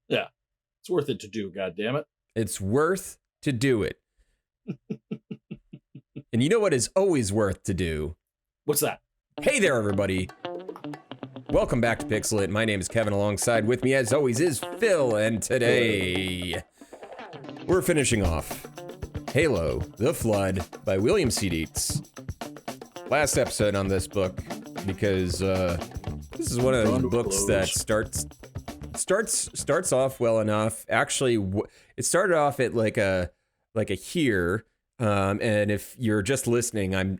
Yeah, it's worth it to do, goddammit. It's worth to do it. And you know what is always worth to do? What's that? Hey there, everybody. Welcome back to PixelLit. My name is Kevin. Alongside with me, as always, is Phil. And today, we're finishing off Halo: The Flood by William C. Dietz. Last episode on this book, because this is one of those books that starts off well enough. Actually, it started off at like a here. And if you're just listening, I'm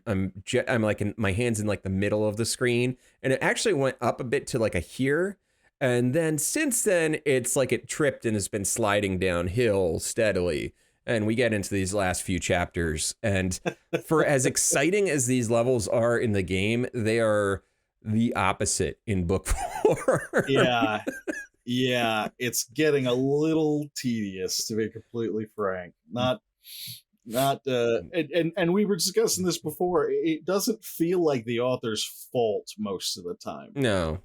like my hands in like the middle of the screen, and it actually went up a bit to like a here, and then since then it's like it tripped and has been sliding downhill steadily. And we get into these last few chapters, and for as exciting as these levels are in the game, they are the opposite in book 4. Yeah, it's getting a little tedious, to be completely frank. And we were discussing this before. It doesn't feel like the author's fault most of the time. No,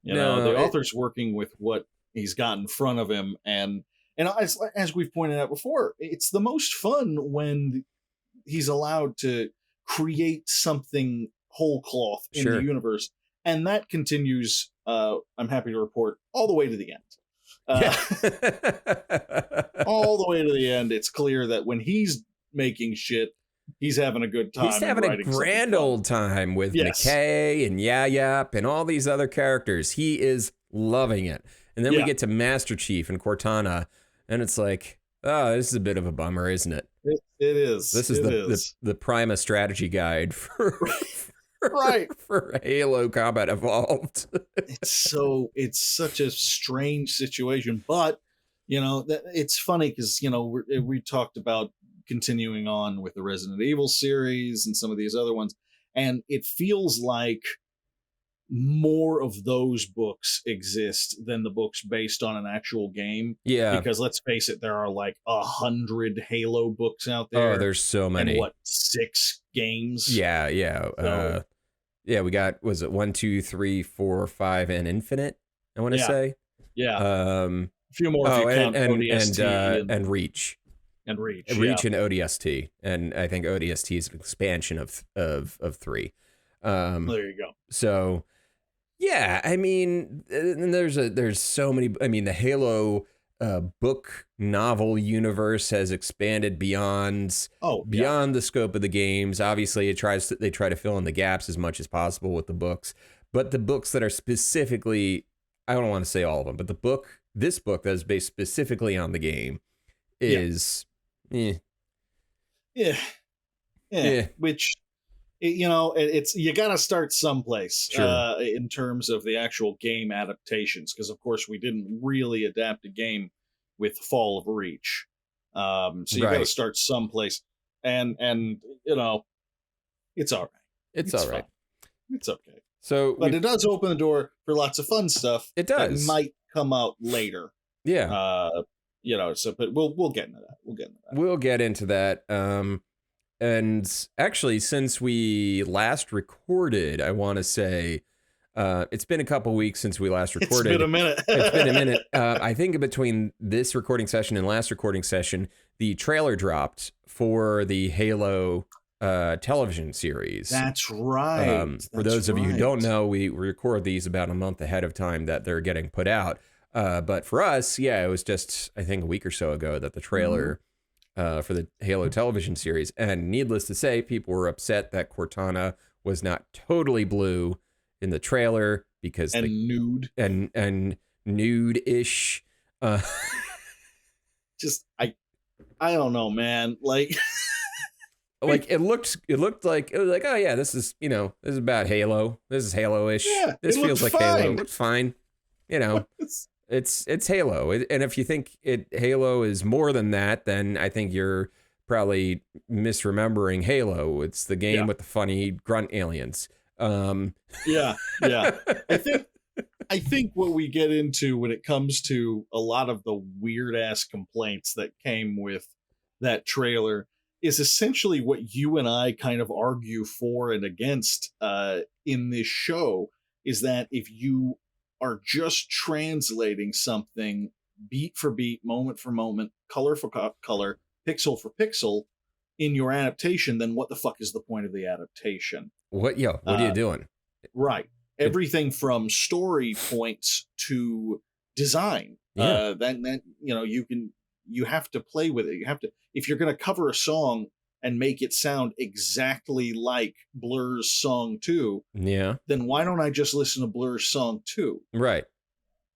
the author's working with what he's got in front of him, and as we've pointed out before, it's the most fun when he's allowed to create something whole cloth in the universe, and that continues. I'm happy to report all the way to the end. All the way to the end. It's clear that when he's making shit, he's having a good time. He's having a grand old time with McKay and Yap and all these other characters. He is loving it. And then we get to Master Chief and Cortana, and it's like, oh, this is a bit of a bummer, isn't it? It is. This is the Prima strategy guide for for Halo Combat Evolved. It's such a strange situation, but it's funny because we talked about continuing on with the Resident Evil series and some of these other ones, and it feels like more of those books exist than the books based on an actual game. Yeah, because let's face it, there are like 100 Halo books out there. Oh, there's so many. And 6 games? Yeah. So, we got, was it 1, 2, 3, 4, 5, and Infinite, I want to say. Yeah. A few more if you count ODST and Reach. And Reach. Reach and ODST. And I think ODST is an expansion of 3. There you go. So, yeah, I mean, there's so many. I mean, the Halo book novel universe has expanded beyond the scope of the games. Obviously, they try to fill in the gaps as much as possible with the books, but the books that are specifically, I don't want to say all of them, but this book that is based specifically on the game is which, it's, you got to start someplace. In terms of the actual game adaptations, because of course we didn't really adapt a game with Fall of Reach, so you got to start someplace, and it's all right. It's all right. It's okay. So, but it does open the door for lots of fun stuff. It does. That might come out later. Yeah. But we'll get into that. We'll get into that. And actually, since we last recorded, I want to say, it's been a couple weeks since we last recorded. It's been a minute. It's been a minute. I think between this recording session and last recording session, the trailer dropped for the Halo television series. That's right. For those of you who don't know, we record these about a month ahead of time that they're getting put out. But for us, it was just, I think, a week or so ago that the trailer for the Halo television series. And needless to say, people were upset that Cortana was not totally blue in the trailer because nude and nude-ish. Just I don't know, man. Like it looked like, it was like, oh yeah, this is this is about Halo. This is Halo-ish. Yeah, this feels like fine. Halo. It looks fine. It's Halo, and if you think Halo is more than that, then I think you're probably misremembering Halo. It's the game with the funny grunt aliens. Yeah. I think what we get into when it comes to a lot of the weird ass complaints that came with that trailer is essentially what you and I kind of argue for and against in this show, is that if you are just translating something beat for beat, moment for moment, color for color, pixel for pixel in your adaptation, then what the fuck is the point of the adaptation? What are you doing? Right. Everything from story points to design. Yeah. Then you have to play with it. You have to, if you're going to cover a song and make it sound exactly like Blur's song 2, Yeah. then why don't I just listen to Blur's song 2? Right.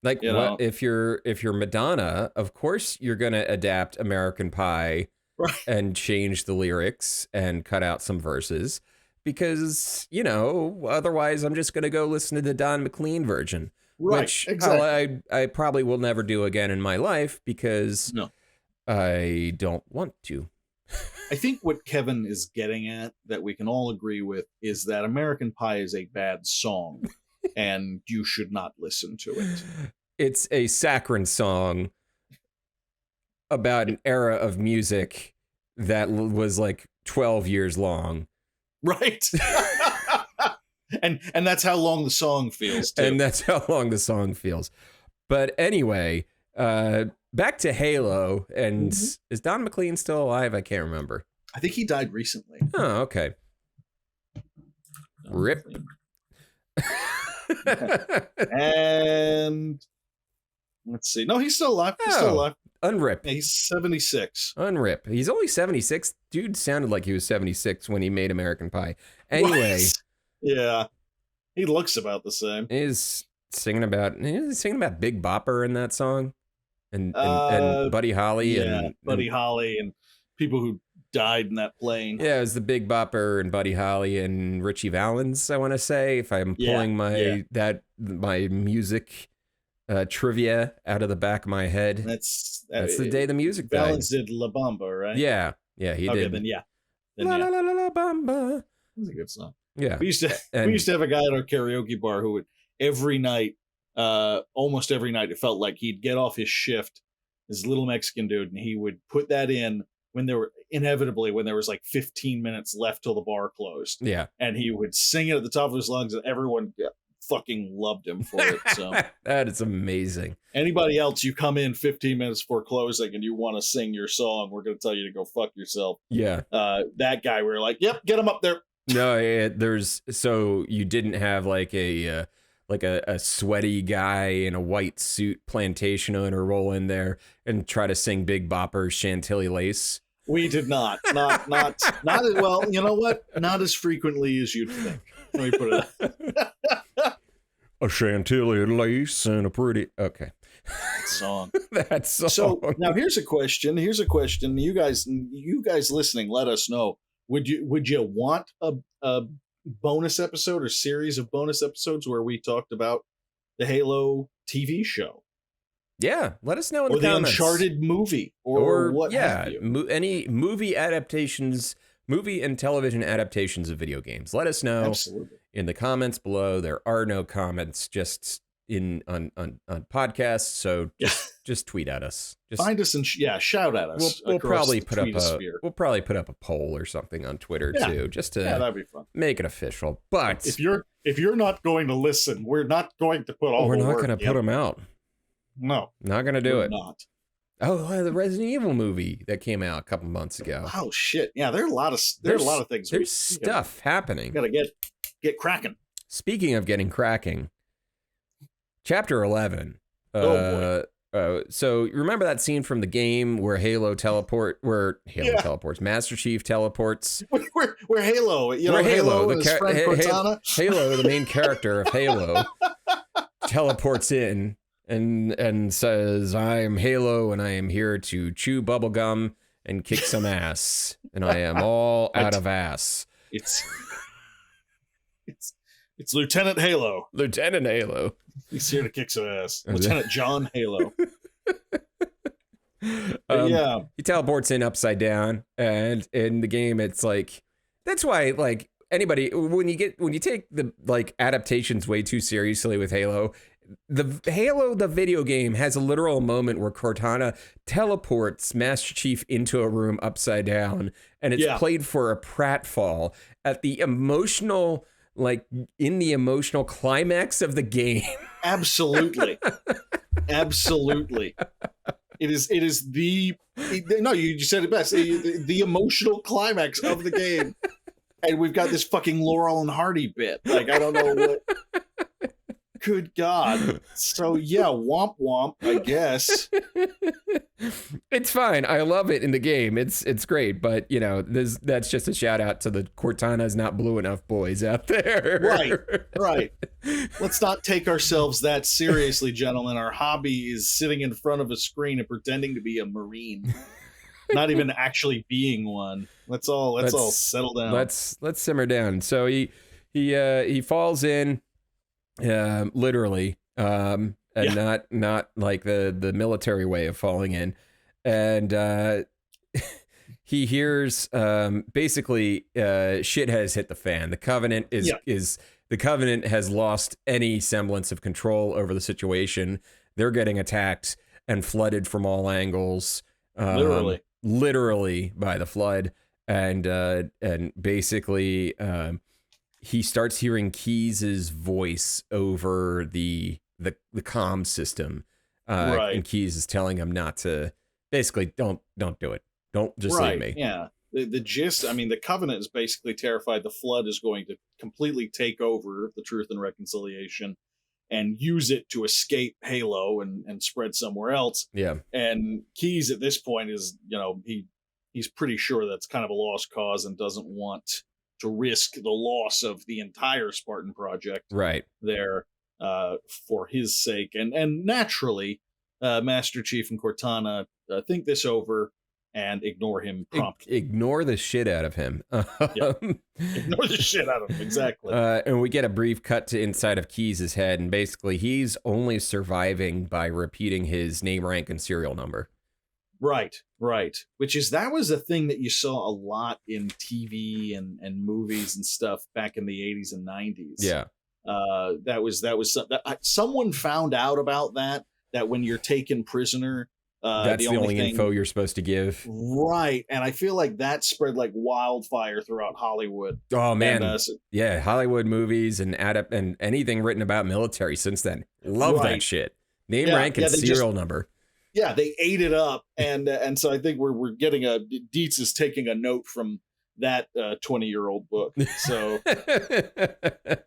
Like, what if you're Madonna, of course you're going to adapt American Pie, right, and change the lyrics and cut out some verses, because, you know, otherwise I'm just going to go listen to the Don McLean version, right, which exactly. I probably will never do again in my life, because I don't want to. I think what Kevin is getting at, that we can all agree with, is that American Pie is a bad song and you should not listen to it. It's a saccharine song about an era of music that was like 12 years long. Right. and that's how long the song feels, too. And that's how long the song feels. But anyway, back to Halo. And is Don McLean still alive? I can't remember. I think he died recently. Oh, okay. Rip. And let's see. No, he's still alive. He's still alive. Unrip. Yeah, he's 76. Unrip. He's only 76. Dude sounded like he was 76 when he made American Pie. Anyway. What? Yeah. He looks about the same. He's singing about Big Bopper in that song. And Buddy Holly. Yeah, Buddy Holly and people who died in that plane. Yeah, it was the Big Bopper and Buddy Holly and Richie Valens, I want to say, if I'm pulling my music trivia out of the back of my head. That's the day the music died. Valens did La Bamba, right? Yeah, he did. Then yeah. La la la la Bamba. That's a good song. Yeah. We used to have a guy at our karaoke bar who would every night, almost every night, it felt like he'd get off his shift, this little Mexican dude, and he would put that in when there was like 15 minutes left till the bar closed. Yeah. And he would sing it at the top of his lungs, and everyone fucking loved him for it. So that is amazing. Anybody else, you come in 15 minutes before closing and you want to sing your song, we're going to tell you to go fuck yourself. Yeah. That guy, we were like, yep, get him up there. No, so you didn't have like a sweaty guy in a white suit plantation owner roll in there and try to sing Big Bopper's Chantilly Lace? We did not. Not as well. You know what? Not as frequently as you'd think. Let me put it. A Chantilly Lace and a pretty. Okay. That song. That song. So now here's a question. You guys listening, let us know. Would you want a bonus episode or series of bonus episodes where we talked about the Halo TV show? Yeah, let us know in the comments. Or the Uncharted movie, or what have you. Any movie adaptations, movie and television adaptations of video games. Let us know in the comments below. There are no comments, just on podcasts. So just tweet at us. Just find us and shout at us. We'll probably put up a poll or something on Twitter too, just to that'd be fun. Make it official. But if you're not going to listen, we're not going to put all. We're not going to put them out. No, not going to do it. Not. Oh, the Resident Evil movie that came out a couple months ago. Oh shit! Yeah, there are a lot of things. There's stuff happening. Gotta get cracking. Speaking of getting cracking, Chapter 11. So remember that scene from the game where teleports, Master Chief teleports. Where Halo, Halo and his friend Cortana. Halo, the main character of Halo, teleports in and says, "I am Halo, and I am here to chew bubblegum and kick some ass, and I am all out of ass." It's Lieutenant Halo. Lieutenant Halo. He's here to kick some ass. Lieutenant John Halo. He teleports in upside down, and in the game, it's like, that's why, like, anybody, when you take the like adaptations way too seriously with Halo, the video game has a literal moment where Cortana teleports Master Chief into a room upside down, and it's played for a pratfall at the emotional like in the emotional climax of the game. Absolutely. Absolutely. It is no, you said it best. The emotional climax of the game. And we've got this fucking Laurel and Hardy bit. Like, I don't know what. Good God. So, yeah, womp womp, I guess. It's fine. I love it in the game. It's great. But, you know, that's just a shout out to the Cortana's not blue enough boys out there. Right. Let's not take ourselves that seriously, gentlemen. Our hobby is sitting in front of a screen and pretending to be a Marine. Not even actually being one. Let's all settle down. Let's simmer down. So he falls in, literally, and not like the military way of falling in, and he hears basically shit has hit the fan. The Covenant the Covenant has lost any semblance of control over the situation. They're getting attacked and flooded from all angles. Literally by the flood, and basically he starts hearing Keyes' voice over the comm system, and Keyes is telling him not to, basically don't do it, don't just leave me. Yeah, the gist, I mean, the Covenant is basically terrified the flood is going to completely take over the Truth and Reconciliation and use it to escape Halo and spread somewhere else. Yeah. And Keyes at this point is, you know, he's pretty sure that's kind of a lost cause and doesn't want to risk the loss of the entire Spartan project there for his sake. And naturally, Master Chief and Cortana think this over and ignore him promptly. Ignore the shit out of him. Ignore the shit out of him, exactly. And we get a brief cut to inside of Keyes' head, and basically he's only surviving by repeating his name, rank, and serial number. Right. That was a thing that you saw a lot in TV and movies and stuff back in the 80s and 90s. Yeah. That was someone found out about that when you're taken prisoner, that's the only info you're supposed to give. Right. And I feel like that spread like wildfire throughout Hollywood. Oh, man. Yeah, Hollywood movies and anything written about military since then. Love that shit. Name, rank, and serial number. Yeah, they ate it up. And so I think we're getting Dietz is taking a note from that 20-year-old book. So, but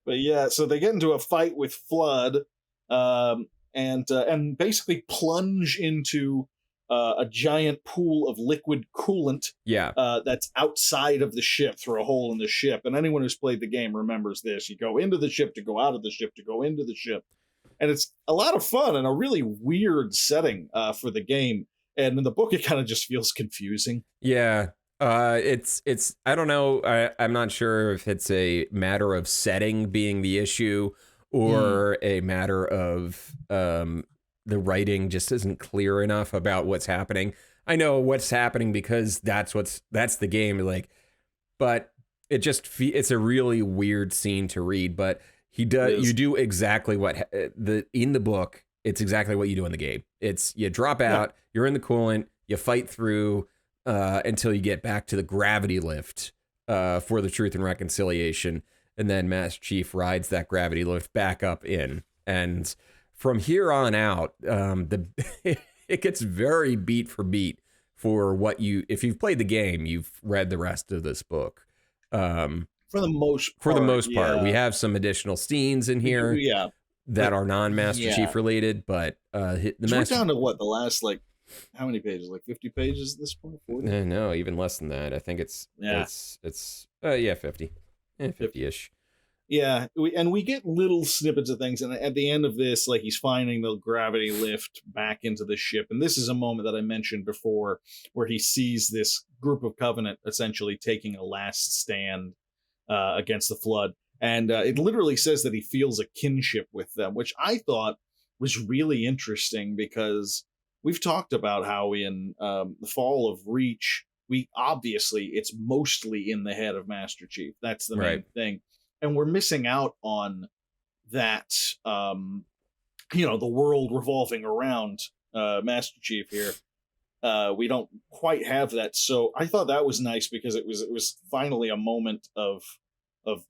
yeah, so they get into a fight with Flood. And basically plunge into a giant pool of liquid coolant that's outside of the ship through a hole in the ship. And anyone who's played the game remembers this. You go into the ship to go out of the ship to go into the ship. And it's a lot of fun and a really weird setting for the game. And in the book, it kind of just feels confusing. Yeah. It's I don't know. I'm not sure if it's a matter of setting being the issue or a matter of the writing just isn't clear enough about what's happening. I know what's happening because that's the game, like, but it's a really weird scene to read. But you do exactly what in the book. It's exactly what you do in the game. It's you drop out, you're in the coolant, you fight through until you get back to the gravity lift for the Truth and Reconciliation. And then Master Chief rides that gravity lift back up in. And from here on out, it gets very beat for beat for what if you've played the game, you've read the rest of this book. For the most part, we have some additional scenes in here that are non-Master Chief related, but we're down to what, the last, like, how many pages? Like 50 pages at this point? 40? No, even less than that. I think it's 50. 50-ish. Yeah, we get little snippets of things, and at the end of this, like, he's finding the gravity lift back into the ship, and this is a moment that I mentioned before, where he sees this group of Covenant essentially taking a last stand against the Flood, and it literally says that he feels a kinship with them, which I thought was really interesting, because we've talked about how in the Fall of Reach, it's mostly in the head of Master Chief. That's the main thing. And we're missing out on that, the world revolving around Master Chief here. We don't quite have that. So I thought that was nice, because it was finally a moment of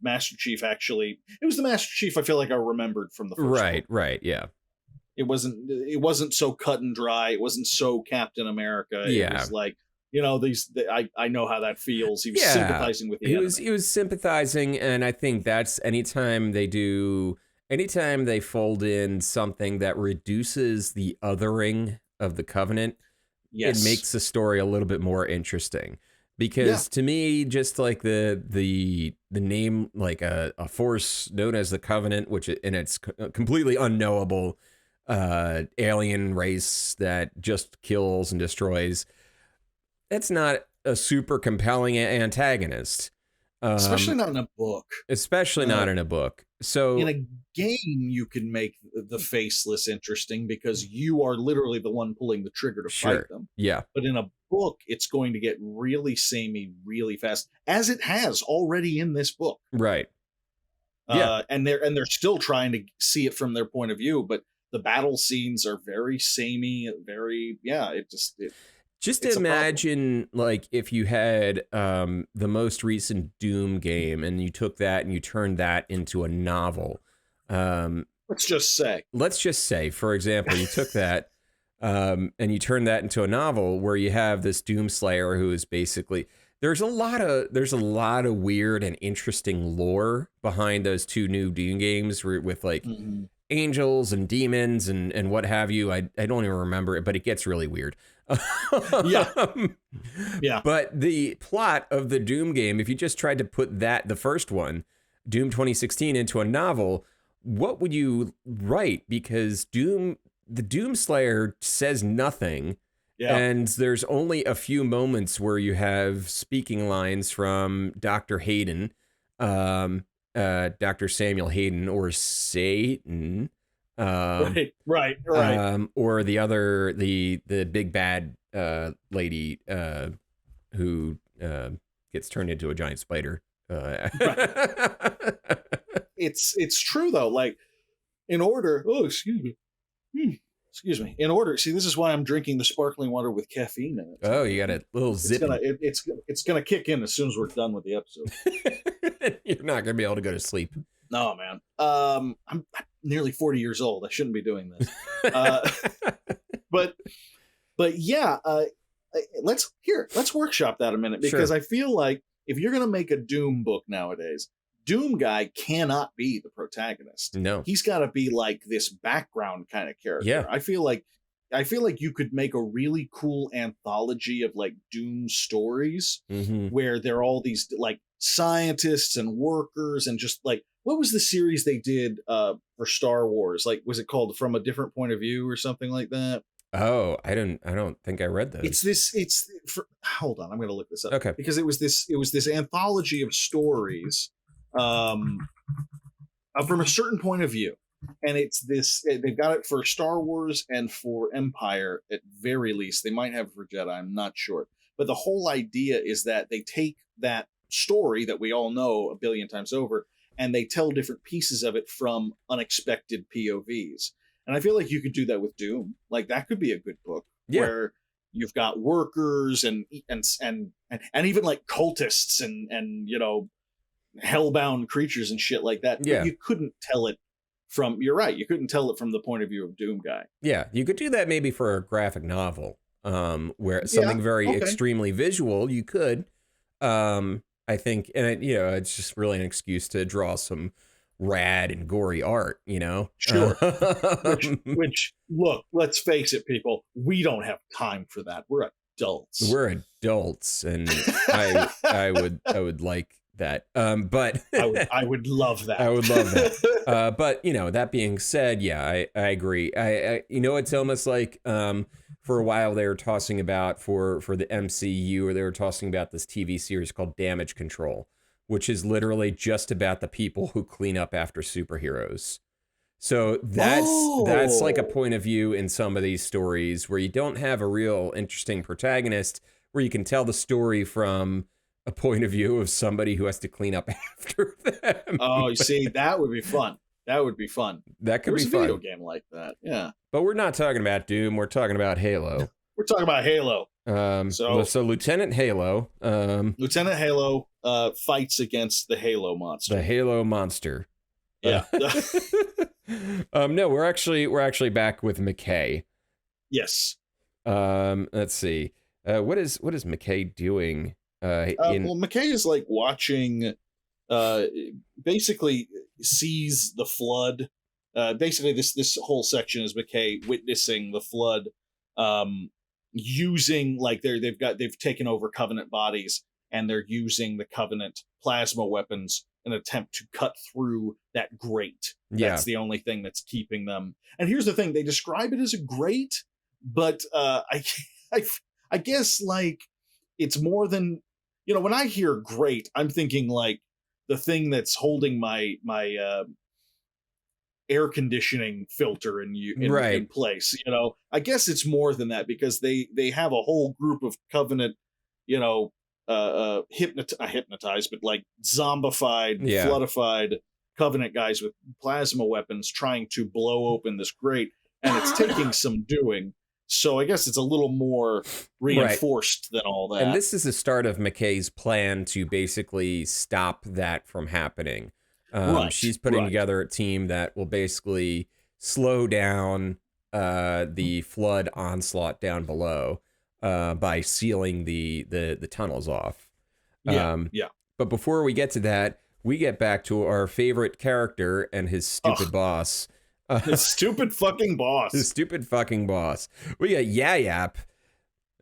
Master Chief actually. It was the Master Chief I feel like I remembered from the first book. Right, yeah. It wasn't so cut and dry. It wasn't so Captain America. Yeah. It was like, I know how that feels. He was sympathizing with the enemy. He was sympathizing, and I think that's anytime they fold in something that reduces the othering of the Covenant, it makes the story a little bit more interesting. Because to me, just like the name, like a force known as the Covenant, it's completely unknowable alien race that just kills and destroys. That's not a super compelling antagonist. Especially not in a book. Especially not in a book. So in a game, you can make the faceless interesting because you are literally the one pulling the trigger to fight them. Yeah. But in a book, it's going to get really samey really fast, as it has already in this book. Right. And they're still trying to see it from their point of view, but the battle scenes are very samey, Just imagine, like, if you had the most recent Doom game and you took that and you turned that into a novel. Let's just say, for example, you took that and you turned that into a novel where you have this Doomslayer who is basically... There's a lot of weird and interesting lore behind those two new Doom games with like angels and demons and what have you. I don't even remember it, but it gets really weird. Yeah. But the plot of the Doom game, if you just tried to put the first one, Doom 2016, into a novel, what would you write? Because the Doomslayer says nothing. Yeah. And there's only a few moments where you have speaking lines from Dr. Hayden, Dr. Samuel Hayden, or Satan. Right. Or the big bad lady who gets turned into a giant spider. It's true though. Like, in order. Oh, excuse me. In order. See, this is why I'm drinking the sparkling water with caffeine in it. Oh, you got a little zip. It's gonna kick in as soon as we're done with the episode. You're not gonna be able to go to sleep. No, man. I'm nearly 40 years old. I shouldn't be doing this. But yeah. Let's workshop that a minute, because I feel like if you're gonna make a Doom book nowadays, Doom guy cannot be the protagonist. No, he's got to be like this background kind of character. Yeah, I feel like you could make a really cool anthology of like Doom stories where they're all these like scientists and workers, and just like, what was the series they did for Star Wars? Like, was it called From a Different Point of View or something like that? Oh, I don't think I read those. Hold on, I'm going to look this up. Okay, because it was this anthology of stories. From a certain point of view, and they've got it for Star Wars and for Empire at very least. They might have it for Jedi, I'm not sure, but the whole idea is that they take that story that we all know a billion times over, and they tell different pieces of it from unexpected POVs. And I feel like you could do that with Doom. Like, that could be a good book where you've got workers and even like cultists and hellbound creatures and shit like that. Yeah. But you couldn't tell it from, you're right, you couldn't tell it from the point of view of Doom guy. Yeah, you could do that maybe for a graphic novel, where something very extremely visual, you could, I think, and it's just really an excuse to draw some rad and gory art, Sure. which look, let's face it, people, we don't have time for that. We're adults, and I would like that, but I would love that. I would love that. But that being said, I agree. It's almost like for a while they were tossing about for the MCU, or they were tossing about this TV series called Damage Control, which is literally just about the people who clean up after superheroes. So that's like a point of view in some of these stories where you don't have a real interesting protagonist, where you can tell the story from a point of view of somebody who has to clean up after them. Oh, you see, that would be fun. That could be fun. There's a video game like that. Yeah. But we're not talking about Doom. We're talking about Halo. We're talking about Halo. So Lieutenant Halo. Lieutenant Halo. fights against the Halo monster. The Halo monster. Yeah. No, we're actually back with McKay. Yes. Let's see. What is McKay doing? Well, McKay is like watching. Basically sees the flood. Basically, this whole section is McKay witnessing the flood. Using like they've taken over Covenant bodies, and they're using the Covenant plasma weapons in an attempt to cut through that grate. Yeah. That's the only thing that's keeping them. And here's the thing: they describe it as a grate, but I guess like it's more than, you know. When I hear grate, I'm thinking like the thing that's holding my air conditioning filter in place. You know, I guess it's more than that, because they have a whole group of Covenant, you know, hypnotized, but like zombified, floodified Covenant guys with plasma weapons trying to blow open this grate, and it's taking some doing. So I guess it's a little more reinforced than all that. And this is the start of McKay's plan to basically stop that from happening. She's putting together a team that will basically slow down the flood onslaught down below by sealing the tunnels off. But before we get to that, we get back to our favorite character and his stupid boss. His stupid fucking boss. His stupid fucking boss. We got Yap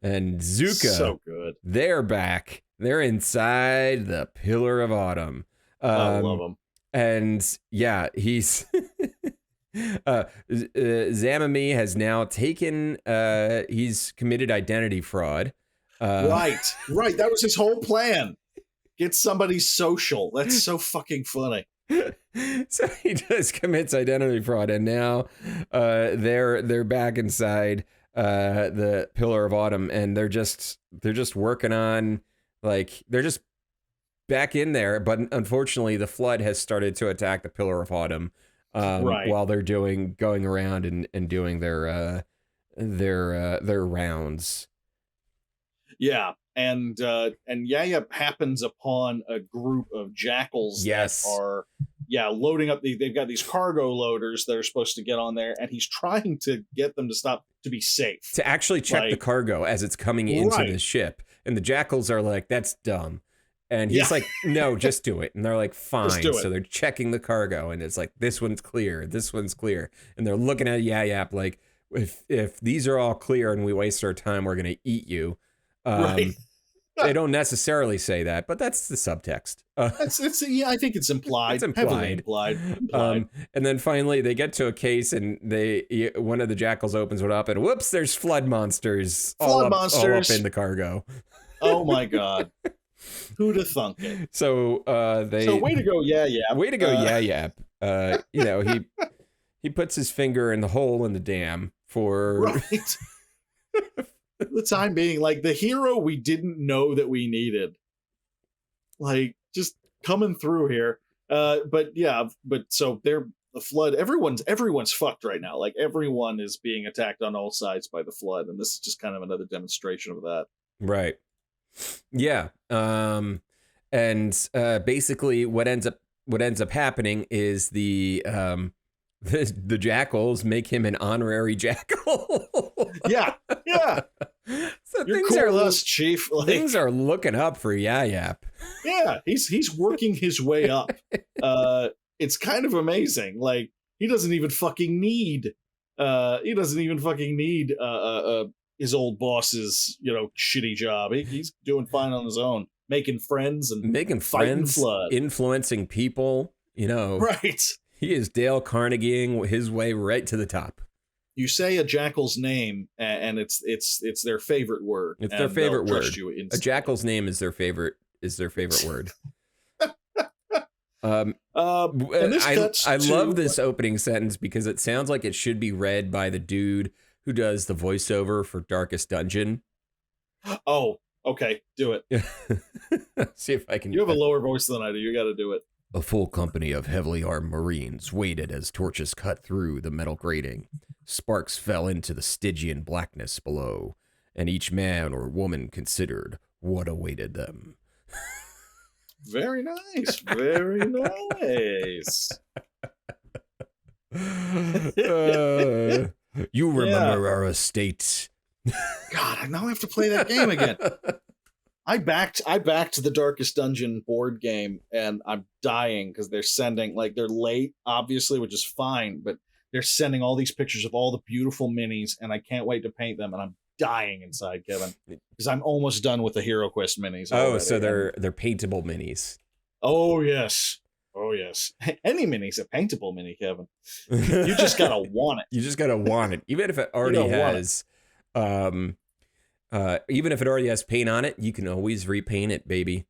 and Zuka. So good. They're back. They're inside the Pillar of Autumn. I love him. And yeah, he's Zamami has now taken he's committed identity fraud. Right. That was his whole plan. Get somebody social. That's so fucking funny. So he just commits identity fraud, and now they're back inside the Pillar of Autumn, and they're just working on, like, they're just back in there. But unfortunately, the flood has started to attack the Pillar of Autumn while they're going around and doing their rounds. Yeah. And Yaya happens upon a group of jackals that are loading up. They've got these cargo loaders that are supposed to get on there, and he's trying to get them to stop, to be safe, to actually check the cargo as it's coming into the ship. And the jackals are like, "That's dumb," and he's like, "No, just do it." And they're like, "Fine." So they're checking the cargo, and it's like, "This one's clear. This one's clear." And they're looking at Yap like, "If these are all clear and we waste our time, we're gonna eat you." They don't necessarily say that, but that's the subtext. I think it's implied. It's implied. Implied. And then finally they get to a case, and one of the jackals opens it up, and whoops, there's flood monsters. All up in the cargo. Oh my god. Who'd have thunk it? So way to go, Yap. Way to go, Yap. He puts his finger in the hole in the dam for the time being, like, the hero we didn't know that we needed, like, just coming through here. But so they're the flood. Everyone's fucked right now. Like, everyone is being attacked on all sides by the flood, and this is just kind of another demonstration of that. Right. Yeah. And basically what ends up happening is the jackals make him an honorary jackal. Yeah. So you're cool with us, Chief. Like, things are looking up for Yap. Yeah, he's working his way up. It's kind of amazing. Like, he doesn't even fucking need his old boss's, shitty job. He's doing fine on his own, making friends, flood, influencing people. Right. He is Dale Carnegieing his way right to the top. You say a jackal's name, and it's their favorite word. It's their favorite word. A jackal's name is their favorite word. I love this opening sentence because it sounds like it should be read by the dude who does the voiceover for Darkest Dungeon. Oh, okay, do it. See if I can. You have a lower voice than I do. You got to do it. A full company of heavily armed Marines waited as torches cut through the metal grating. Sparks fell into the Stygian blackness below, and each man or woman considered what awaited them. Very nice. Very nice. You remember our estate. God, I now have to play that game again. I backed the Darkest Dungeon board game, and I'm dying because they're sending, like, they're late, obviously, which is fine, but they're sending all these pictures of all the beautiful minis, and I can't wait to paint them, and I'm dying inside, Kevin, because I'm almost done with the Hero Quest minis. Oh, so they're paintable minis. Oh yes. Oh yes. Any mini's a paintable mini, Kevin. You just gotta want it. You just gotta want it, even if it already has. Even if it already has paint on it, you can always repaint it, baby.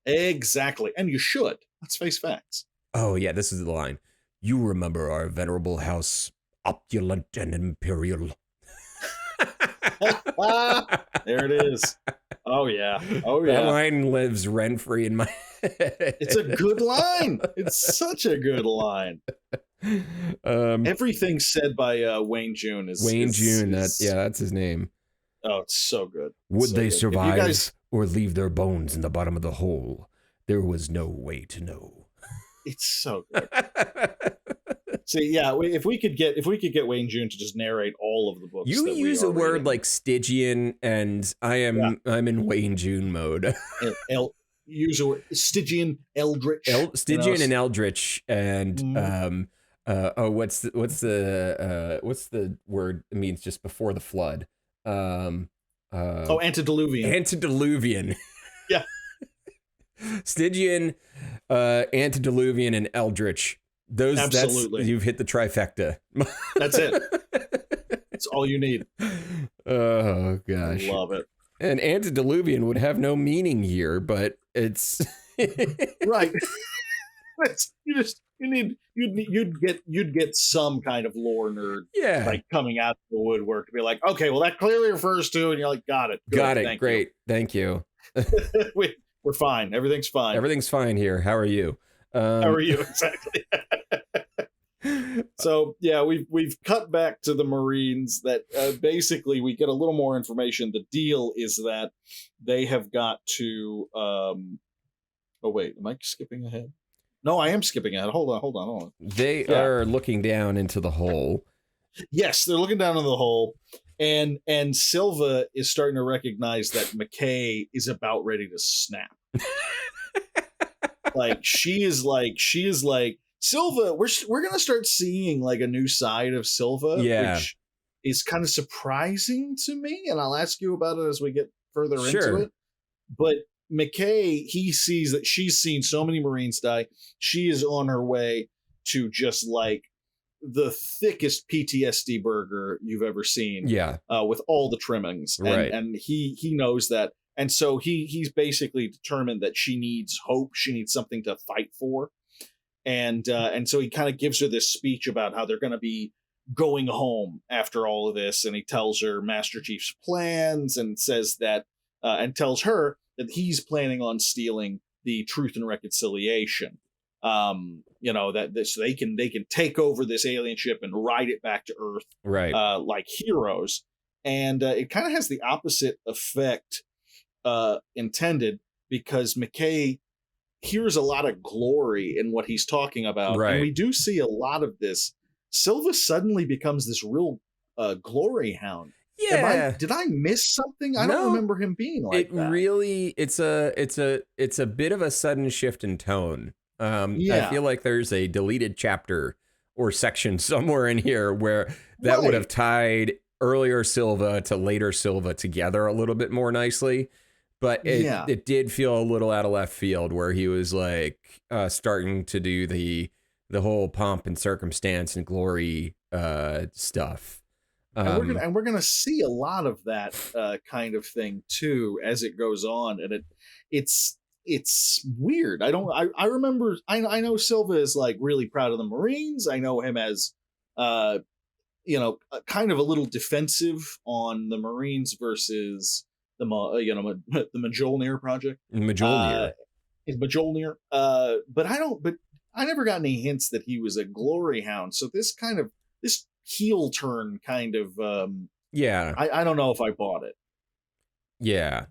Exactly, and you should. Let's face facts. Oh yeah, this is the line. You remember our venerable house, opulent and imperial. There it is. Oh yeah. Oh yeah. That line lives rent free in my head. It's a good line. It's such a good line. Everything said by Wayne June is June. That's his name. Oh, it's so good. Would they survive or leave their bones in the bottom of the hole? There was no way to know. It's so good. See, yeah, if we could get Wayne June to just narrate all of the books. You use a word like Stygian, and I'm in Wayne June mode. Use a word Stygian, Eldritch, Stygian and Eldritch, and what's the word it means just before the flood? Antediluvian. Antediluvian. Yeah. Stygian, Antediluvian, and Eldritch. Absolutely. You've hit the trifecta. That's it. That's all you need. Oh gosh. Love it. And antediluvian would have no meaning here, but it's right. You'd get some kind of lore nerd, like coming out of the woodwork to be like, okay, well that clearly refers to, and you're like, got it, great, thank you. We're fine. Everything's fine. Everything's fine here. How are you? How are you exactly? So yeah, we've cut back to the Marines. That basically we get a little more information. The deal is that they have got to. Oh wait, am I skipping ahead? No, I am skipping ahead. Hold on. They are looking down into the hole. Yes, they're looking down into the hole, and Silva is starting to recognize that McKay is about ready to snap. She is like Silva. We're gonna start seeing like a new side of Silva, which is kind of surprising to me, and I'll ask you about it as we get further into it. But McKay, he sees that she's seen so many Marines die. She is on her way to just like the thickest PTSD burger you've ever seen. Yeah, with all the trimmings, and he knows that. And so he's basically determined that she needs hope. She needs something to fight for. And so he kind of gives her this speech about how they're going to be going home after all of this. And he tells her Master Chief's plans and says that and tells her that he's planning on stealing the Truth and Reconciliation. That so they can take over this alien ship and ride it back to Earth, like heroes. And it kind of has the opposite effect intended, because McKay hears a lot of glory in what he's talking about, and we do see a lot of this. Silva suddenly becomes this real glory hound. Did I miss something? I don't remember him being like that. Really, it's a bit of a sudden shift in tone. I feel like there's a deleted chapter or section somewhere in here where that would have tied earlier Silva to later Silva together a little bit more nicely. But it did feel a little out of left field, where he was like starting to do the whole pomp and circumstance and glory stuff. And we're gonna see a lot of that kind of thing too as it goes on, and it's weird. I remember I know Silva is like really proud of the Marines. I know him as kind of a little defensive on the Marines versus the Mjolnir project. Mjolnir. But I never got any hints that he was a glory hound. So this heel turn kind of I don't know if I bought it. Yeah.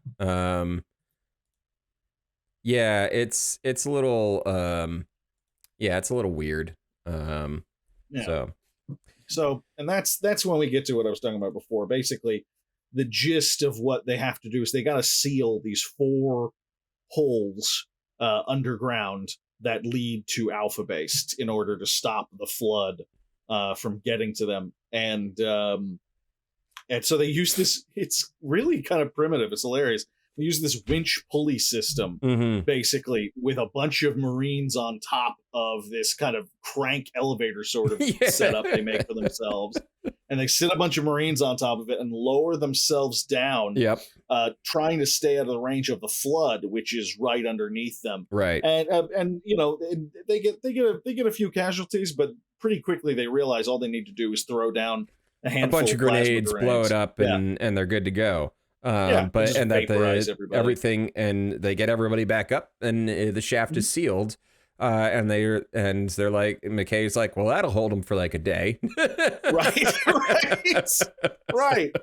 Yeah, it's a little it's a little weird. Yeah. So So, and that's when we get to what I was talking about before. Basically, the gist of what they have to do is they got to seal these 4 holes underground that lead to Alpha Base in order to stop the flood from getting to them. And so they use this. It's really kind of primitive. It's hilarious. They use this winch pulley system, basically, with a bunch of Marines on top of this kind of crank elevator sort of setup they make for themselves. And they sit a bunch of Marines on top of it and lower themselves down, trying to stay out of the range of the flood, which is right underneath them. Right. And you know, they get a few casualties, but pretty quickly they realize all they need to do is throw down a bunch of grenades, blow it up, and they're good to go. But and that everything, and they get everybody back up, and the shaft is sealed. And they're like, McKay's like, well, that'll hold them for like a day. right.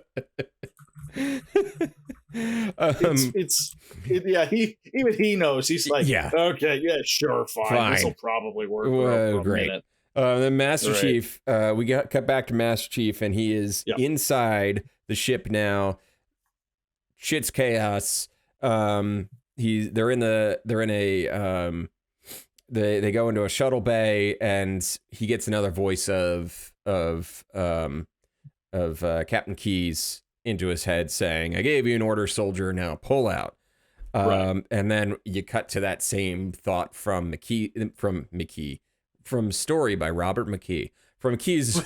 Even he knows. He's like, okay, yeah, sure, fine. This will probably work for a minute. Then Master Chief, we got cut back to Master Chief, and he is inside the ship now. Shit's chaos. They go into a shuttle bay, and he gets another voice of Captain Keyes into his head saying, "I gave you an order, soldier. Now pull out." And then you cut to that same thought from Story by Robert McKee, from Keyes.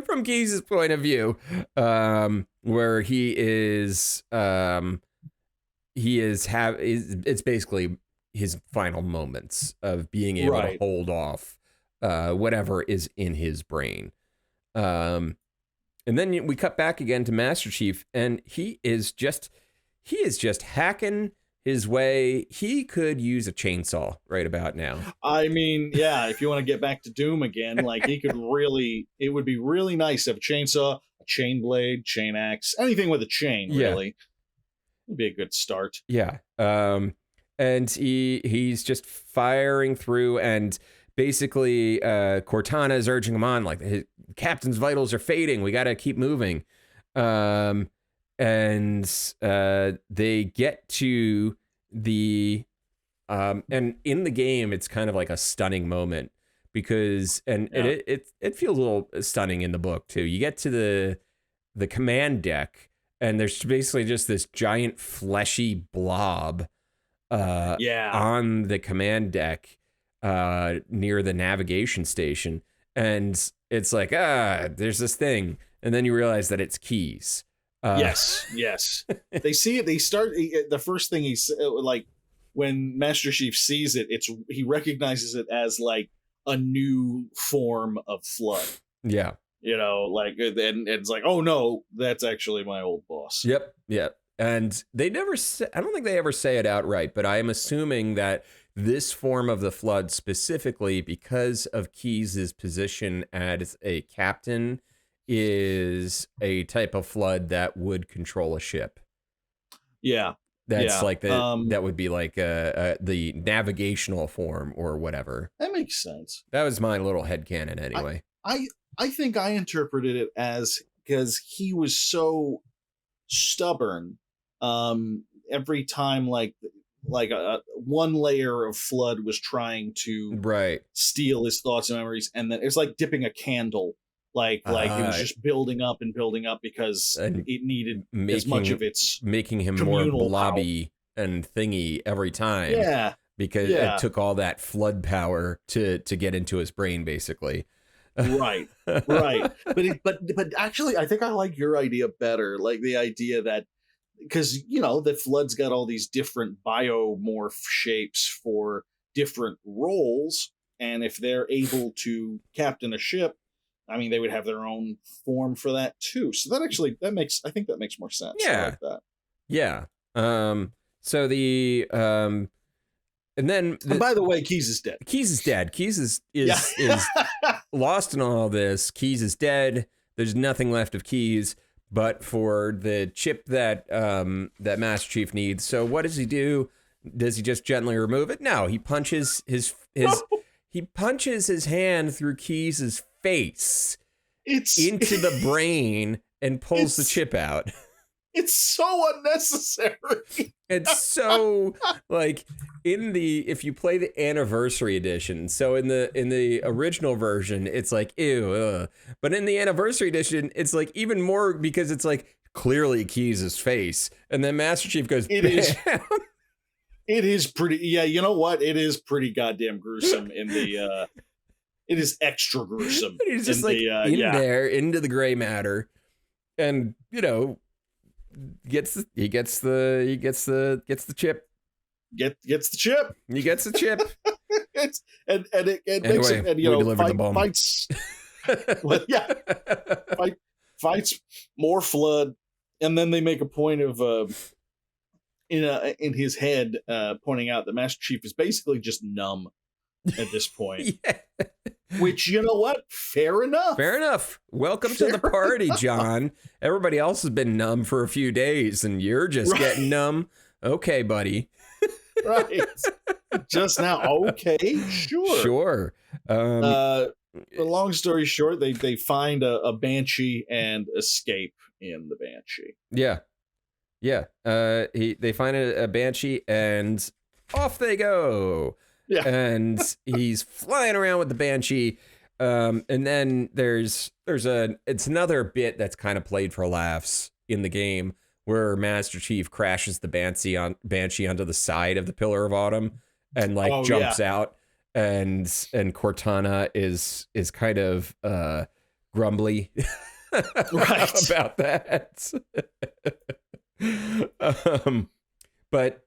From Keyes' point of view, where it's basically his final moments of being able to hold off whatever is in his brain. And then we cut back again to Master Chief, and he is just hacking his way. He could use a chainsaw right about now. I mean, yeah, if you want to get back to Doom again, like he could really, it would be really nice to have a chainsaw, a chain blade, chain axe, anything with a chain, really. Would be a good start. Yeah. And he's just firing through, and basically Cortana is urging him on, like, his captain's vitals are fading. We got to keep moving. And they get to the and in the game it's kind of like a stunning moment, because it feels a little stunning in the book too. You get to the command deck, and there's basically just this giant fleshy blob on the command deck near the navigation station, and it's like, there's this thing, and then you realize that it's Keyes. Yes. They see it. They start. The first thing like when Master Chief sees it, he recognizes it as like a new form of flood. Yeah. You know, like, and it's like, oh no, that's actually my old boss. Yep. And they never say, I don't think they ever say it outright, but I am assuming that this form of the flood, specifically because of Keyes' position as a captain, is a type of flood that would control a ship. That's like that would be like the navigational form or whatever. That makes sense. That was my little headcanon anyway. I think I interpreted it as, because he was so stubborn, every time like one layer of flood was trying to steal his thoughts and memories, and then it's like dipping a candle. Like it was just building up because it needed as much of its making him more blobby and thingy every time. Yeah, because it took all that flood power to get into his brain, basically. Right. But actually, I think I like your idea better. Like the idea that, because the flood's got all these different biomorph shapes for different roles, and if they're able to captain a ship, I mean, they would have their own form for that too. So that makes more sense. Yeah. I like that. Yeah. So and then and by the way, Keyes is dead. Keyes is lost in all this. Keyes is dead. There's nothing left of Keyes, but for the chip that that Master Chief needs. So what does he do? Does he just gently remove it? No, he punches he punches his hand through Keyes' face into the brain and pulls the chip out. It's so unnecessary. It's so like if you play the anniversary edition, so in the original version, it's like ew, ugh. But in the anniversary edition, it's like even more because it's like clearly Keyes' face, and then Master Chief goes, It is. It is pretty. Yeah, you know what? It is pretty goddamn gruesome in the. It is extra gruesome. He's just like there into the gray matter, and you know. Gets the chip. Gets the chip. He gets the chip. it anyway, makes it, and you know, fights. Well, yeah, fights more flood, and then they make a point of in his head pointing out that Master Chief is basically just numb at this point. Yeah. Which, you know what? Fair enough. Fair enough. Welcome to the party, John. Everybody else has been numb for a few days, and you're just getting numb. Okay, buddy. Right. Just now. Okay, sure. Sure. The long story short, they find a banshee and escape in the banshee. Yeah. Yeah. They find a banshee and off they go. Yeah. And he's flying around with the banshee. And then it's another bit that's kind of played for laughs in the game where Master Chief crashes the banshee onto the side of the Pillar of Autumn and jumps out, and Cortana is kind of grumbly about that. But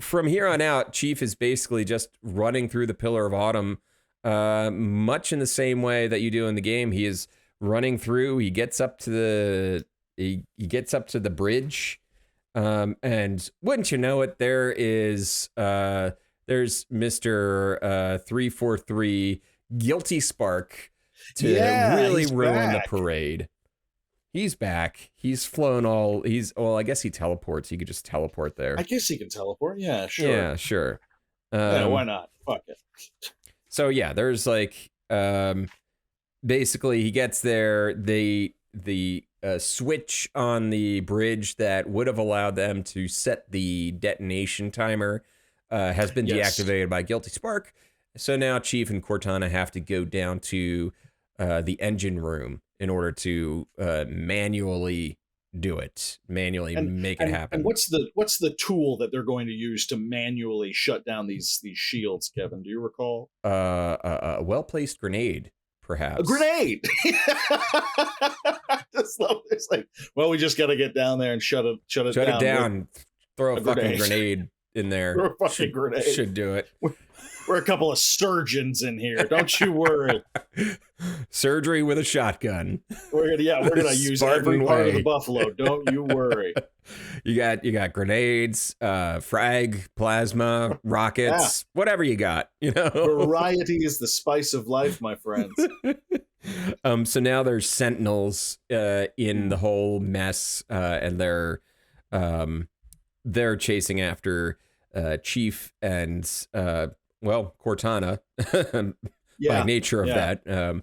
from here on out, Chief is basically just running through the Pillar of Autumn, much in the same way that you do in the game. He is running through. He gets up to the bridge, and wouldn't you know it, there's Mr. 343 Guilty Spark to really ruin the parade. He's back. He's flown I guess he teleports. He could just teleport there. I guess he can teleport. Yeah, sure. Yeah, sure. Yeah, why not? Fuck it. So yeah, there's basically he gets there. The switch on the bridge that would have allowed them to set the detonation timer has been deactivated by Guilty Spark. So now Chief and Cortana have to go down to the engine room in order to manually do it, make it happen. And what's the tool that they're going to use to manually shut down these shields, Kevin? Do you recall? A well-placed grenade, perhaps. A grenade. Just love this. Well, we just got to get down there and shut it down. Throw a fucking grenade in there. Throw a fucking grenade. Should do it. We're a couple of surgeons in here. Don't you worry. Surgery with a shotgun. We're gonna use every part of the buffalo. Don't you worry. You got grenades, frag, plasma, rockets, whatever you got. You know, variety is the spice of life, my friends. So now there's sentinels in the whole mess, and they're chasing after Chief and Cortana. By nature of that.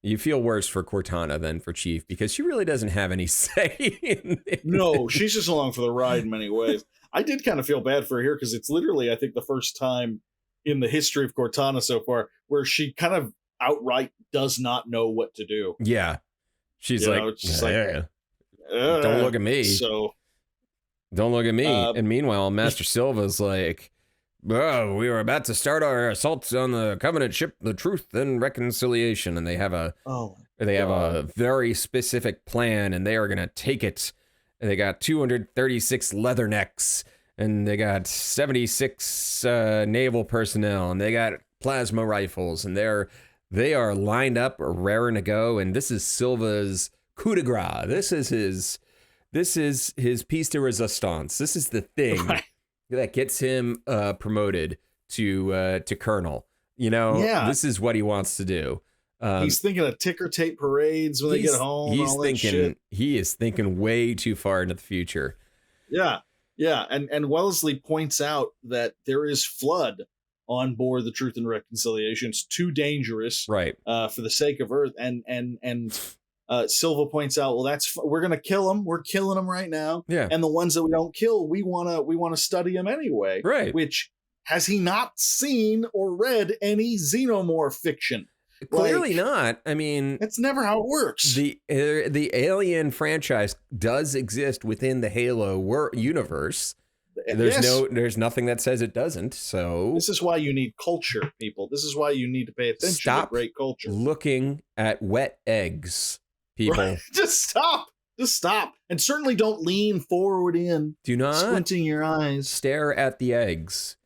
You feel worse for Cortana than for Chief because she really doesn't have any say in it. No, she's just along for the ride in many ways. I did kind of feel bad for her here because it's literally, I think, the first time in the history of Cortana so far where she kind of outright does not know what to do. Yeah. She's don't look at me. So don't look at me. And meanwhile, Master Silva's like, oh, we were about to start our assaults on the Covenant ship, the Truth and Reconciliation, and they have a very specific plan, and they are going to take it. And they got 236 leathernecks, and they got 76 naval personnel, and they got plasma rifles, and they are lined up, raring to go. And this is Silva's coup de grace. This is his piece de resistance. This is the thing. Right. That gets him promoted to colonel. You know, this is what he wants to do. He's thinking of ticker tape parades when they get home. He's all thinking, that shit. he is thinking way too far into the future. Yeah. And Wellesley points out that there is flood on board the Truth and Reconciliation. It's too dangerous, Right. For the sake of Earth. And Silva points out, well, we're gonna kill them. We're killing them right now. Yeah. And the ones that we don't kill, we wanna study them anyway. Right. Which, has he not seen or read any xenomorph fiction? Clearly not. I mean, that's never how it works. The Alien franchise does exist within the Halo universe. There's nothing that says it doesn't. So this is why you need culture, people. This is why you need to pay attention to great culture. Looking at wet eggs, people. Right. Just stop. And certainly don't lean forward in. Do not squinting your eyes. Stare at the eggs.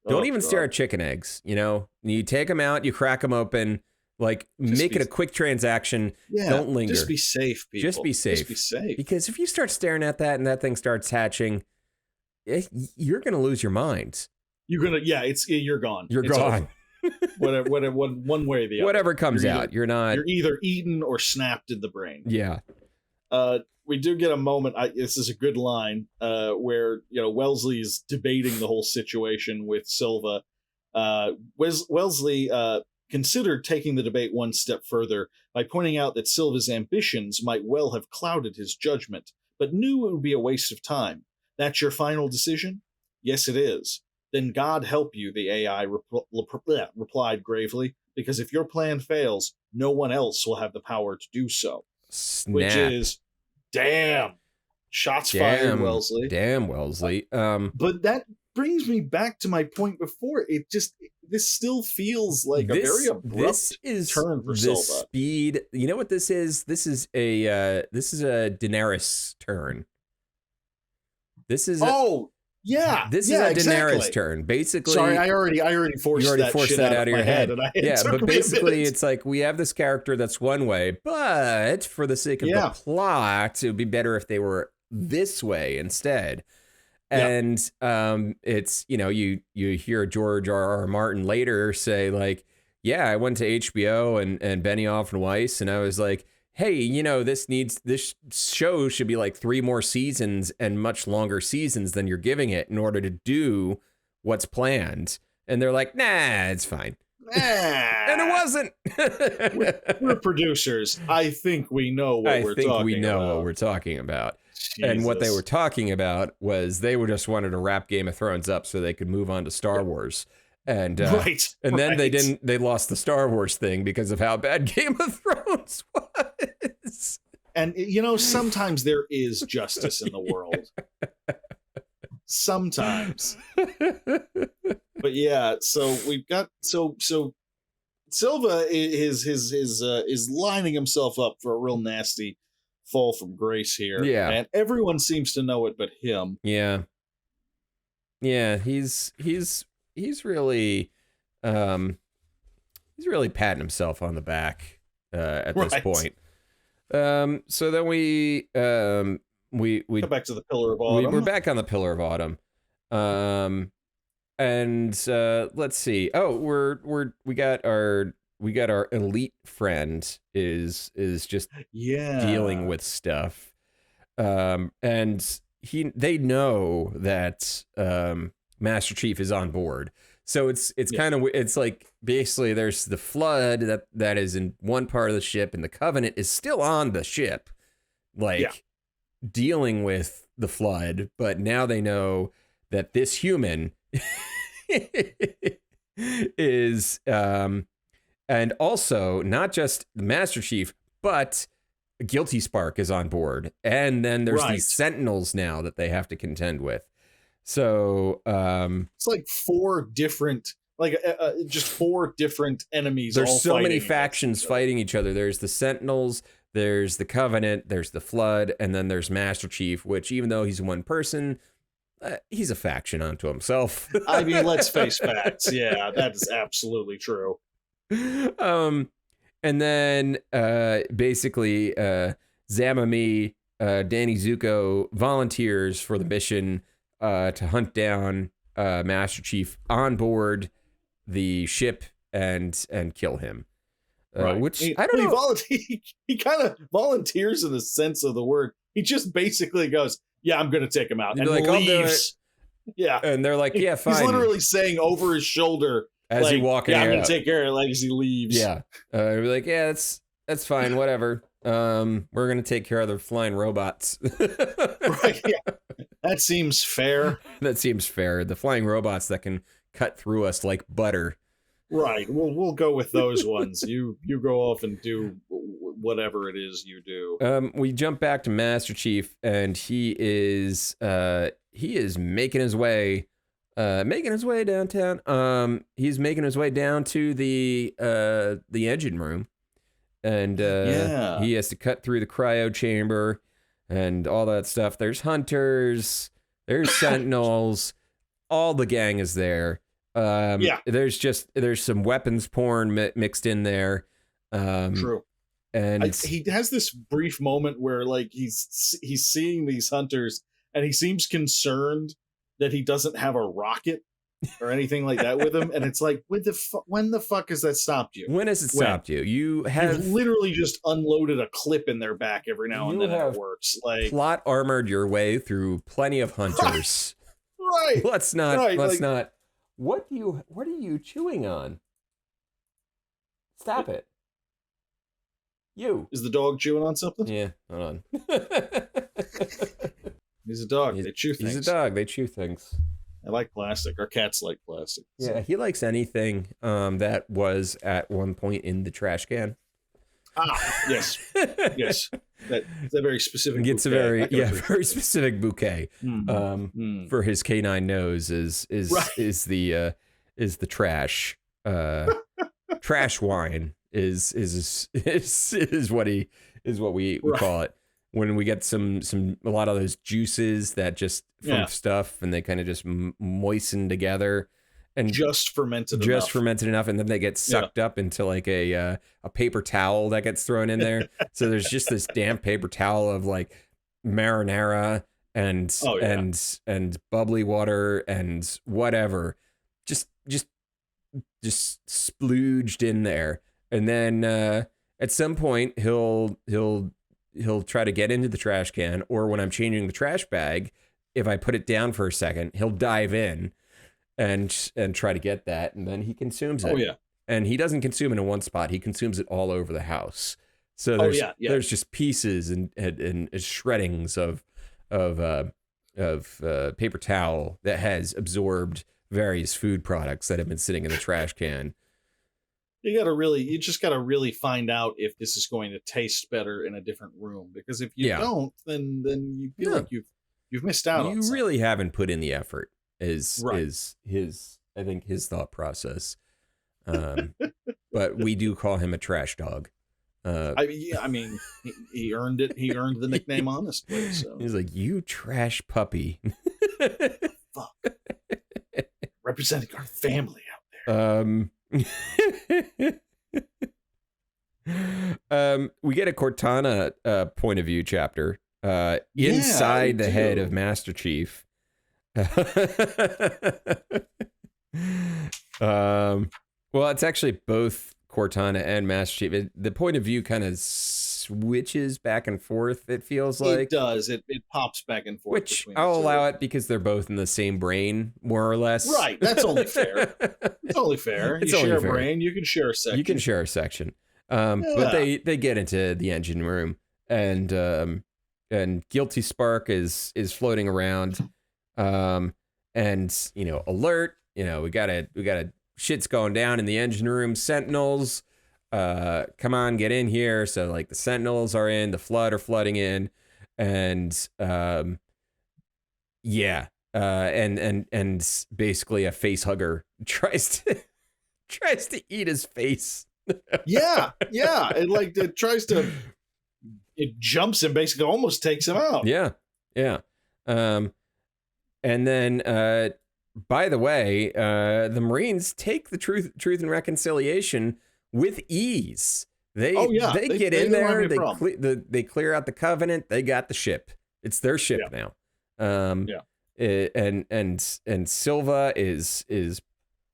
Don't even stare at chicken eggs. You take them out, you crack them open, make it a quick transaction. Yeah, don't linger. Just be safe, people. Just be safe. Because if you start staring at that and that thing starts hatching, you're going to lose your mind. You're gone. You're gone. Whatever, one way or the other. Whatever comes out, you're either eaten or snapped in the brain. Yeah. We do get a moment. This is a good line where Wellesley is debating the whole situation with Silva. Wellesley considered taking the debate one step further by pointing out that Silva's ambitions might well have clouded his judgment, but knew it would be a waste of time. That's your final decision? Yes, it is. Then God help you, the AI replied gravely, because if your plan fails, no one else will have the power to do so. Snap. Which is, damn. Shots fired, Wellesley. Damn, Wellesley. But that brings me back to my point before. This still feels like a very abrupt turn for Silva. Speed. You know what this is? This is a Daenerys turn. This is a Daenerys turn. Basically, sorry, I already forced that out of your head. But basically, it's like we have this character that's one way, but for the sake of the plot, it would be better if they were this way instead. And it's you hear George R.R. Martin later say I went to HBO and Benioff and Weiss, and I was like, hey, this show should be 3 more seasons and much longer seasons than you're giving it in order to do what's planned. And they're like, nah, it's fine. And it wasn't. We're producers. I think we know what we're talking about. Jesus. And what they were talking about was they just wanted to wrap Game of Thrones up so they could move on to Star Wars. And then they lost the Star Wars thing because of how bad Game of Thrones was. And sometimes there is justice in the world. Sometimes. But yeah, so we've got so Silva is lining himself up for a real nasty fall from grace here. Yeah. And everyone seems to know it but him. Yeah. Yeah, he's really patting himself on the back at this point. So then we go back to the Pillar of Autumn. We're back on the Pillar of Autumn. And let's see. Oh, we got our elite friend is just dealing with stuff. And they know that Master Chief is on board. So it's kind of, it's like basically there's the flood that is in one part of the ship, and the Covenant is still on the ship, dealing with the flood. But now they know that this human is, and also not just the Master Chief, but Guilty Spark is on board. And then there's these Sentinels now that they have to contend with. So it's like 4 different, just 4 different enemies. There's so many factions fighting each other. There's the Sentinels, there's the Covenant, there's the Flood, and then there's Master Chief, which even though he's one person, he's a faction unto himself. I mean, let's face facts. Yeah, that is absolutely true. And then basically Zamami, Danny Zuko volunteers for the mission to hunt down Master Chief on board the ship and kill him. Right. Which I don't know. He kind of volunteers in the sense of the word. He just basically goes, "Yeah, I'm going to take him out," and like, leaves. Yeah, and they're like, "Yeah, fine." He's literally saying over his shoulder as like, he walks. "Yeah, I'm going to take care of it," like as he leaves. Yeah, we're like, "Yeah, that's fine, whatever." We're going to take care of the flying robots. Right. Yeah, that seems fair. That seems fair. The flying robots that can cut through us like butter. Right. We'll go with those ones. You go off and do whatever it is you do. We jump back to Master Chief, and he is making his way downtown. He's making his way down to the engine room, and he has to cut through the cryo chamber and all that stuff. There's hunters, there's sentinels, all the gang is there. There's some weapons porn mixed in there. True. And he has this brief moment where like he's seeing these hunters and he seems concerned that he doesn't have a rocket or anything like that with him, and it's like, when the fuck has that stopped you? When has it stopped you? You've literally just unloaded a clip in their back every now and then. It works. Like, plot armored your way through plenty of hunters. Right. Let's not. What are you chewing on? Stop it. Is the dog chewing on something? Yeah, hold on. He's a dog. They chew things. He's a dog. They chew things. I like plastic. Our cats like plastic. So. Yeah, he likes anything that was at one point in the trash can. Yes. Yes. That's a very specific It's bouquet. very specific bouquet. For his canine nose is the trash. Trash wine is what we call it. When we get a lot of those juices that just from stuff, and they kind of just moisten together and just fermented enough, and then they get sucked up into like a paper towel that gets thrown in there. So there's just this damp paper towel of like marinara and bubbly water and whatever, just splooged in there. And then at some point he'll try to get into the trash can, or when I'm changing the trash bag, if I put it down for a second, he'll dive in and try to get that, and then he consumes it. Oh yeah. And he doesn't consume it in one spot; he consumes it all over the house. So there's just pieces and shreddings of paper towel that has absorbed various food products that have been sitting in the trash can. You just gotta really find out if this is going to taste better in a different room, because if you don't, then you feel like you've missed out. You really haven't put in the effort. Is his thought process. But we do call him a trash dog. I mean, he earned it. He earned the nickname honestly. So he's like, "You trash puppy." Fuck. Representing our family out there. We get a Cortana point of view chapter inside the head of Master Chief. Well, it's actually both Cortana and Master Chief. The point of view kind of switches back and forth, it feels like. It does. It pops back and forth. Which I'll allow it because they're both in the same brain, more or less. Right. That's only fair. It's only fair. You share a brain, you can share a section. You can share a section. But they get into the engine room, and Guilty Spark is floating around. And alert, we gotta shit's going down in the engine room. Sentinels, come on, get in here. So like the Sentinels are in, the Flood are flooding in, and and basically a face hugger tries to eat his face. It jumps him, basically almost takes him out. And then, by the way, the Marines take the truth and reconciliation with ease. They get in there. They clear out the Covenant. They got the ship. It's their ship now. And Silva is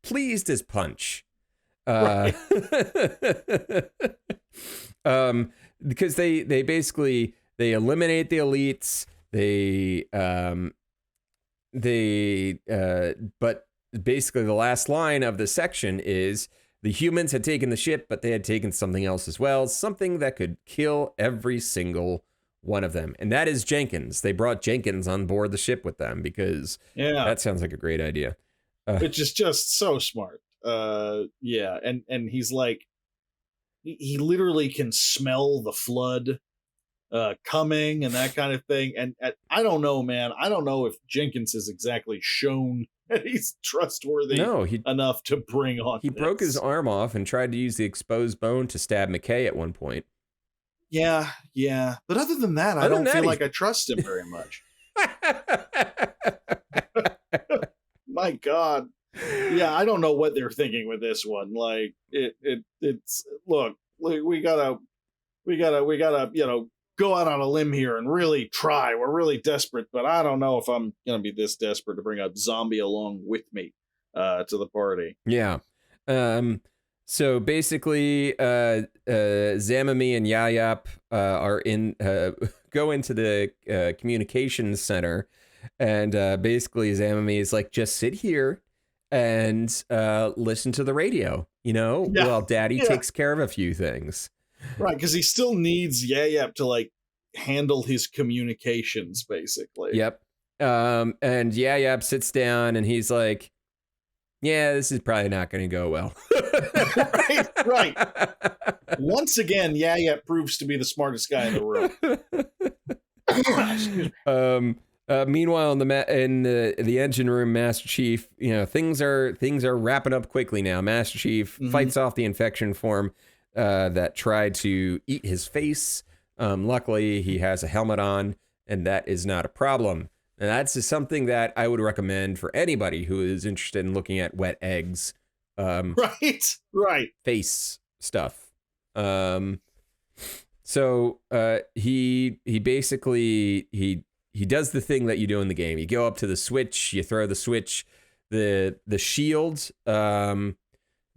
pleased as punch. Uh, because they basically they eliminate the elites. But basically the last line of the section is the humans had taken the ship, but they had taken something else as well, something that could kill every single one of them. And that is Jenkins. They brought Jenkins on board the ship with them because that sounds like a great idea. Which is just so smart. Yeah. And he's like, he literally can smell the flood coming and that kind of thing. And I don't know, man. I don't know if Jenkins has exactly shown that he's trustworthy enough to bring on. He broke his arm off and tried to use the exposed bone to stab McKay at one point. Yeah. But other than that, I don't feel like I trust him very much. My God. Yeah, I don't know what they're thinking with this one. Like it's look, we gotta, go out on a limb here and really try. We're really desperate, but I don't know if I'm gonna be this desperate to bring a zombie along with me to the party. Yeah. So basically, Zamami and Yayap go into the communications center, and basically Zamami is like, just sit here and listen to the radio, while Daddy takes care of a few things. Right, because he still needs Yayap to like handle his communications, basically. Yep. And Yayap sits down and he's like, yeah, this is probably not going to go well. Right. Once again, Yayap proves to be the smartest guy in the room. Meanwhile, in the engine room, Master Chief, things are wrapping up quickly now. Master Chief fights off the infection form that tried to eat his face. Luckily, he has a helmet on, and that is not a problem. And that's something that I would recommend for anybody who is interested in looking at wet eggs. Right. Face stuff. So he basically he does the thing that you do in the game. You go up to the switch, you throw the switch, the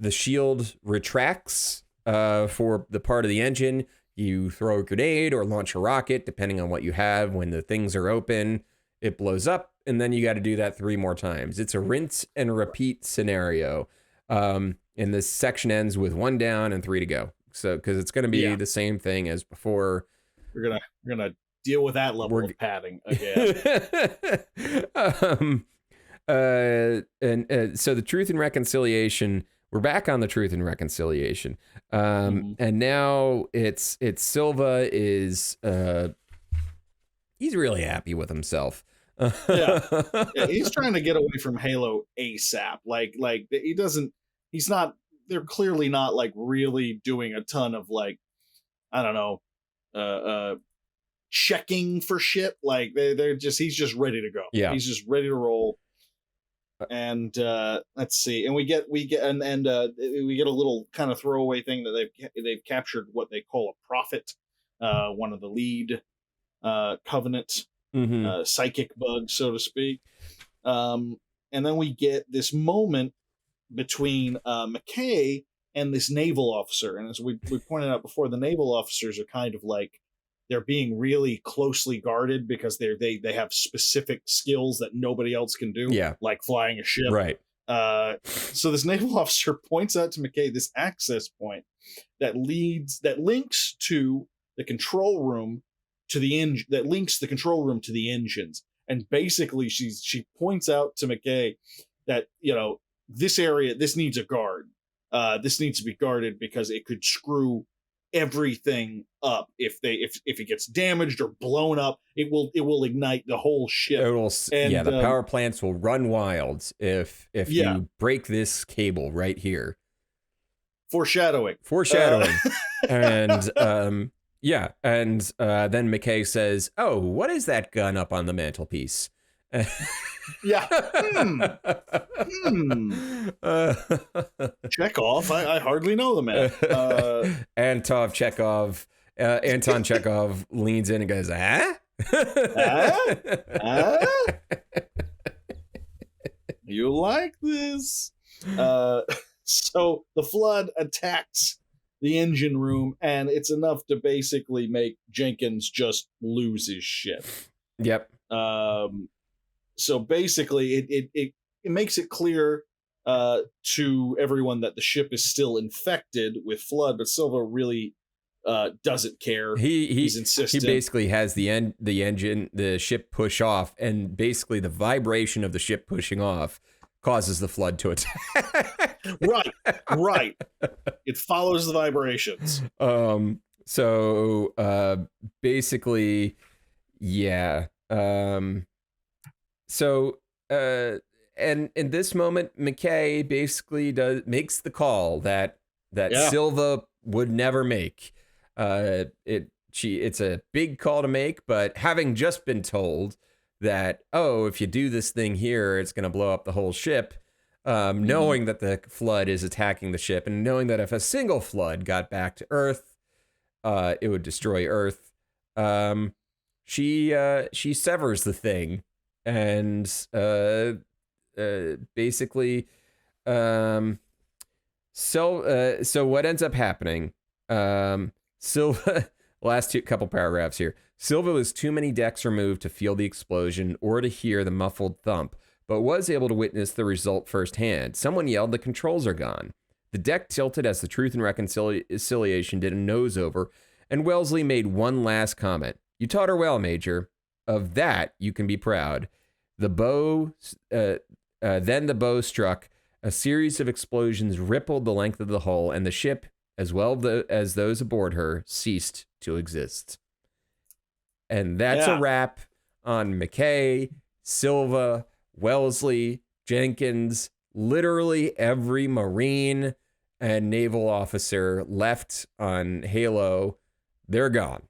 shield retracts for the part of the engine. You throw a grenade or launch a rocket, depending on what you have. When the things are open, it blows up, and then you got to do that 3 more times. It's a rinse and repeat scenario. And this section ends with 1 down and 3 to go. So, because it's going to be the same thing as before. We're gonna deal with that level of padding again. So the Truth and Reconciliation. We're back on the Truth and Reconciliation. And now it's Silva is he's really happy with himself. He's trying to get away from Halo ASAP. Like they're clearly not like really doing a ton of like, I don't know, checking for shit. Like he's just ready to go. Yeah. He's just ready to roll. And let's see, and we get a little kind of throwaway thing that they've captured what they call a prophet, one of the lead Covenant psychic bugs, so to speak. And then we get this moment between McKay and this naval officer, and as we pointed out before, the naval officers are kind of like, they're being really closely guarded because they have specific skills that nobody else can do, like flying a ship. Right. So this naval officer points out to McKay this access point that links to the control room to the engine, that links the control room to the engines. And basically she points out to McKay that, this area, this needs a guard. This needs to be guarded because it could screw everything up if it gets damaged or blown up. It will ignite the whole ship. The power plants will run wild if you break this cable right here. Foreshadowing. And then McKay says, "Oh, what is that gun up on the mantelpiece?" Chekhov. I hardly know the man. Anton Chekhov leans in and goes, You like this? So the flood attacks the engine room, and it's enough to basically make Jenkins just lose his shit. Yep. So basically, it makes it clear to everyone that the ship is still infected with flood, but Silva really doesn't care. He's insistent. He basically has the ship push off, and basically the vibration of the ship pushing off causes the flood to attack. Right. It follows the vibrations. So basically, yeah. And in this moment, McKay basically makes the call that Silva would never make. It's a big call to make, but having just been told that, if you do this thing here, it's going to blow up the whole ship, knowing that the flood is attacking the ship, and knowing that if a single flood got back to Earth, it would destroy Earth, she severs the thing, and basically, so what ends up happening? Silva, last couple paragraphs here. Silva was too many decks removed to feel the explosion or to hear the muffled thump, but was able to witness the result firsthand. Someone yelled, "The controls are gone." The deck tilted as the Truth and Reconciliation did a nose over, and Wellesley made one last comment. "You taught her well, Major. Of that, you can be proud." The bow, then the bow struck. A series of explosions rippled the length of the hull, and the ship, as well as those aboard her, ceased to exist. And that's a wrap on McKay, Silva, Wellesley, Jenkins, literally every Marine and naval officer left on Halo. They're gone.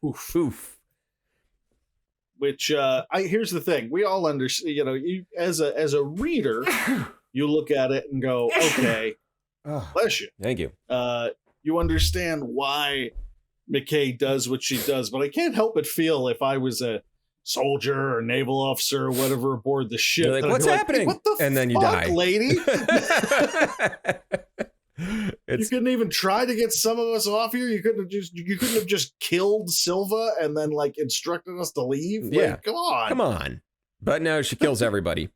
Oof. Which here's the thing: we all understand. You as a reader, you look at it and go, "Okay, bless you." Thank you. You understand why McKay does what she does, but I can't help but feel if I was a soldier or naval officer or whatever aboard the ship, you're like, "What's happening?" What the and then you fuck, die, lady. You couldn't even try to get some of us off here. You couldn't have just killed Silva and then instructed us to leave. Yeah, come on. But no, she kills everybody.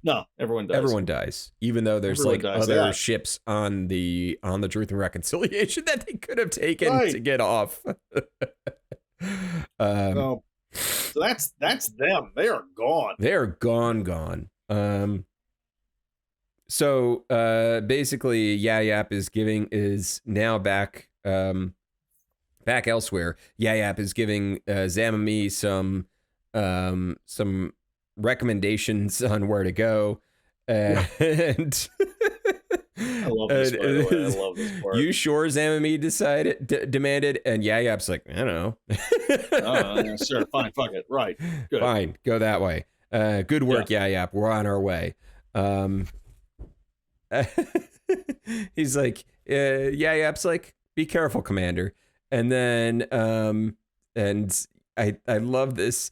No, everyone dies. Everyone dies, even though there's other ships on the Truth and Reconciliation that they could have taken to get off. So that's them. They are gone. They are gone. So basically, Yap is now back elsewhere. Yap is giving Zamami some recommendations on where to go, and I love this part. I love this part. "You sure?" Zamami demanded, and Yap's like, "I don't know." Sure, fine, fuck it, right, good. Fine, go that way. Good work, Yap. We're on our way. He's like, Yap's like, "Be careful, Commander." And then, and I love this.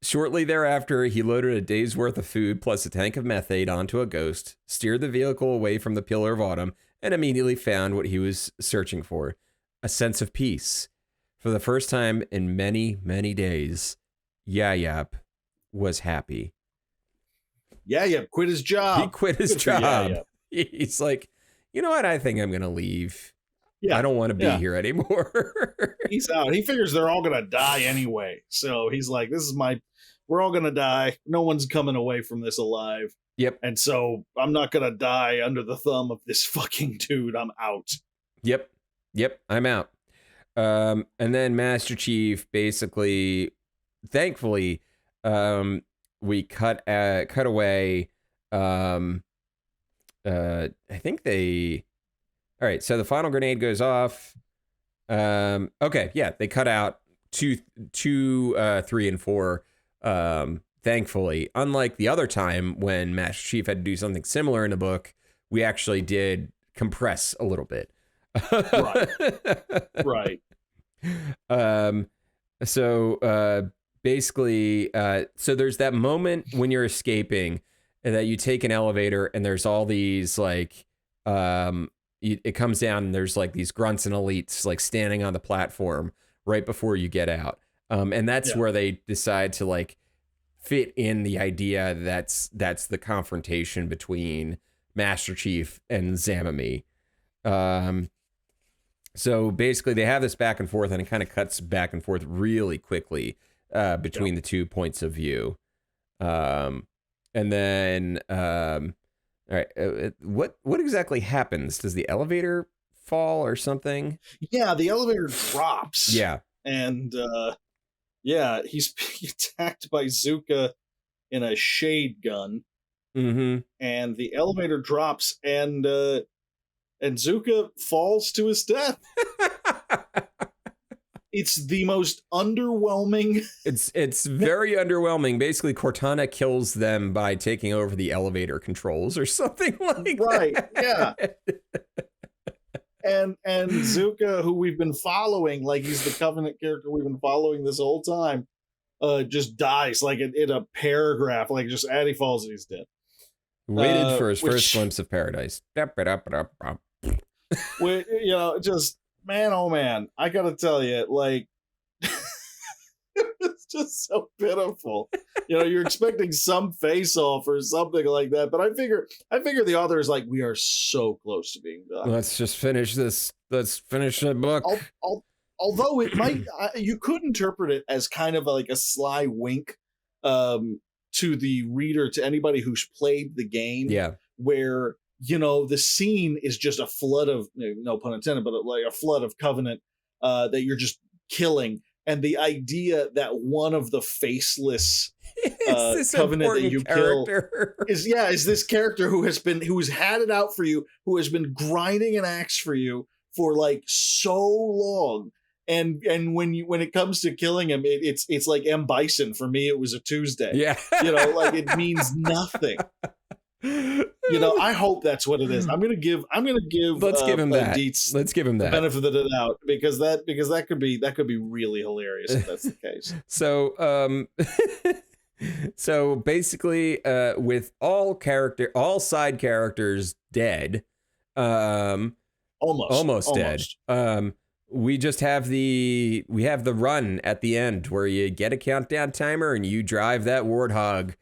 Shortly thereafter, he loaded a day's worth of food plus a tank of methane onto a Ghost, steered the vehicle away from the Pillar of Autumn, and immediately found what he was searching for: a sense of peace. For the first time in many, many days, Yap was happy. Yap quit his job. He quit his job. He's like, "You know what? I think I'm going to leave. I don't want to be here anymore." He's out. He figures they're all going to die anyway. So he's like, we're all going to die. No one's coming away from this alive. Yep. And so I'm not going to die under the thumb of this fucking dude. I'm out. Yep. I'm out. And then Master Chief basically, thankfully, we cut away. I think all right, so the final grenade goes off. Okay, yeah, they cut out two, 3, and 4. Thankfully, unlike the other time when Master Chief had to do something similar in the book, we actually did compress a little bit. Right. So basically, so there's that moment when you're escaping, that you take an elevator and there's all these like it comes down and there's like these grunts and elites like standing on the platform right before you get out. And that's where they decide to like fit in the idea that's the confrontation between Master Chief and Zamami. So basically they have this back and forth, and it kind of cuts back and forth really quickly between the 2 points of view. And then all right, what exactly happens? Does the elevator fall or something? Yeah, the elevator drops. Yeah. And he's being attacked by Zuka in a shade gun. Mm-hmm. And the elevator drops, and Zuka falls to his death. It's the most underwhelming. It's very underwhelming. Basically, Cortana kills them by taking over the elevator controls or something like right, that. Yeah. And Zuka, who we've been following, like he's the Covenant character we've been following this whole time, just dies like in a paragraph, like just Addy falls and he's dead. Waited for his first glimpse of paradise. Just man, oh man, I gotta tell you, like, it's just so pitiful. You're expecting some face off or something like that, but I figure the author is like, we are so close to being done. Let's just finish this. Let's finish the book. Although it might, you could interpret it as kind of like a sly wink to the reader, to anybody who's played the game. Yeah, where the scene is just a flood of, no pun intended, but like a flood of Covenant that you're just killing. And the idea that one of the faceless Covenant that you character. kill is this character who's had it out for you, who has been grinding an axe for you for like so long. And when it comes to killing him, it's like M. Bison. For me, it was a Tuesday. Yeah. Like it means nothing. I hope that's what it is. I'm gonna give. Let's give him that. Let's give him that benefit of the doubt, because that could be really hilarious if that's the case. So basically, with all side characters dead, almost dead. We just have the run at the end where you get a countdown timer and you drive that warthog,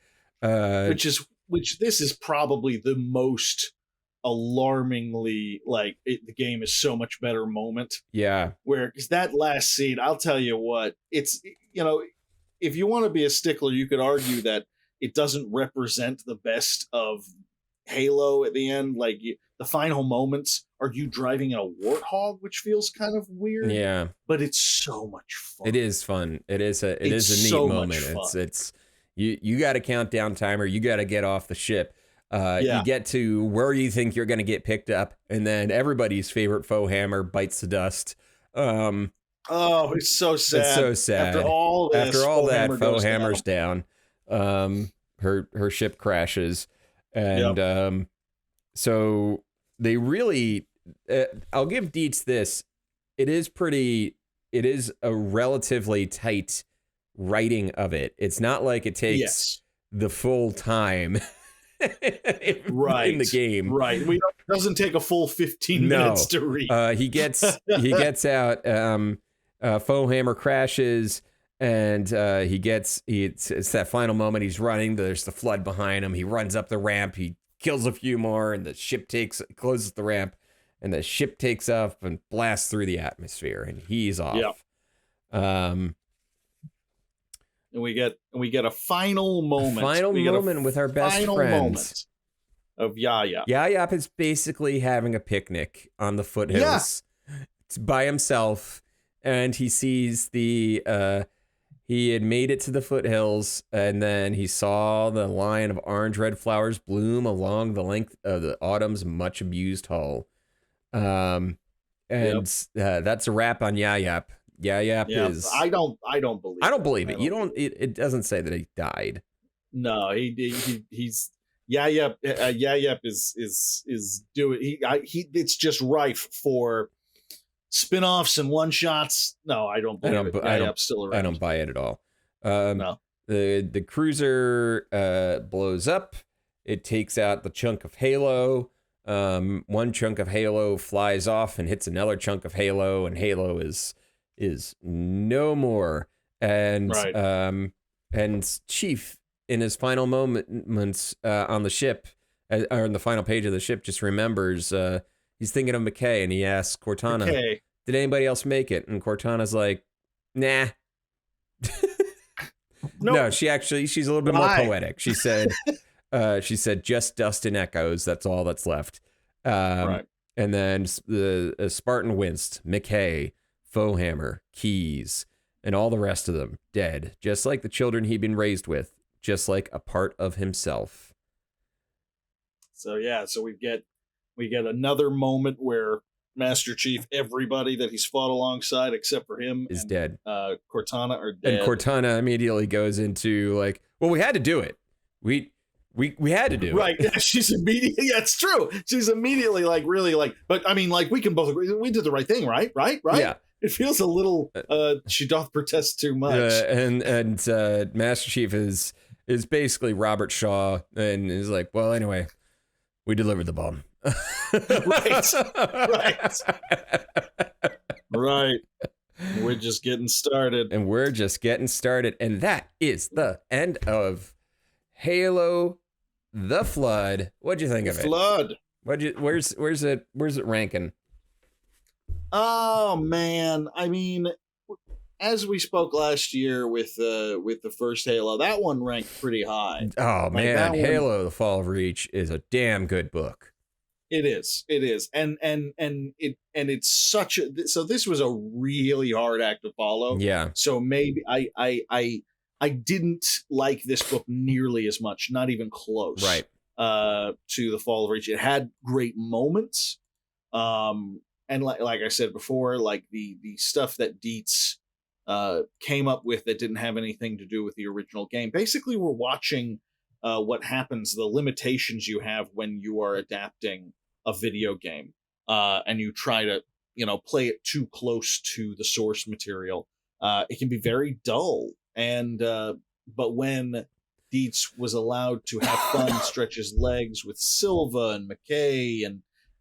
which this is probably the most alarmingly, like, the game is so much better moment. Yeah. Because that last scene, I'll tell you what, it's, if you want to be a stickler, you could argue that it doesn't represent the best of Halo at the end. Like, the final moments are you driving in a warthog, which feels kind of weird. Yeah. But it's so much fun. It is fun. It is a neat moment. It's you got a countdown timer. You got to get off the ship. You get to where you think you're going to get picked up, and then everybody's favorite faux hammer bites the dust. It's so sad. It's so sad. After all that, faux hammer's down. Her ship crashes, and so they really. I'll give Dietz this. It is a relatively tight writing of it. It's not like it takes the full time in the game. Right. It doesn't take a full 15 minutes to read. He gets out, faux hammer crashes, and it's that final moment. He's running, there's the flood behind him. He runs up the ramp, he kills a few more, and the ship closes the ramp, and the ship takes off and blasts through the atmosphere, and he's off. And we get a final moment. With our best friends. Of Yaya. Yaya is basically having a picnic on the foothills. It's by himself, and he sees he had made it to the foothills, and then he saw the line of orange-red flowers bloom along the length of the autumn's much-abused hull. That's a wrap on Yayap. Yayap is. I don't believe. I don't believe it. It doesn't say that he died. No, he's Yayap. Yayap is doing. It's just rife for spin-offs and one-shots. No, I don't believe it. Yayap's still around. I don't buy it at all. No. The cruiser blows up, It takes out the chunk of Halo. One chunk of Halo flies off and hits another chunk of Halo, and Halo is no more. And Right. And Chief, in his final moments on the ship, or in the final page of the ship, just remembers he's thinking of McKay, and he asks Cortana, McKay. "Did anybody else make it?" And Cortana's like, "Nah." Nope. No, she's a little bit more poetic. She said, just dust and echoes. That's all that's left. Right. And then the Spartan winced. McKay, Fohammer, Keyes, and all the rest of them dead, just like the children he'd been raised with, just like a part of himself. So yeah, so we get another moment where Master Chief, everybody that he's fought alongside except for him, is and dead. Cortana are dead. And Cortana immediately goes into like, well, we had to do it. We had to do it. Right. Yeah, she's immediately, yeah, it's true. She's immediately like, really like, but I mean, like, we can both agree, we did the right thing, right? Yeah. It feels a little, she doth protest too much. And Master Chief is basically Robert Shaw, and is like, well, anyway, we delivered the bomb. Right. We're just getting started. And that is the end of Halo the Flood. What'd you think of it? Flood. Where's it ranking? Oh man, I mean, as we spoke last year with the first Halo, that one ranked pretty high. Oh man, Halo: The Fall of Reach is a damn good book. It is, and it's such a, so this was a really hard act to follow. Yeah. So maybe I didn't like this book nearly as much, not even close. Right. To The Fall of Reach, it had great moments. And like I said before, like the stuff that Dietz came up with that didn't have anything to do with the original game. Basically, we're watching what happens, the limitations you have when you are adapting a video game, and you try to, play it too close to the source material. It can be very dull. And but when Dietz was allowed to have fun, stretch his legs with Silva and McKay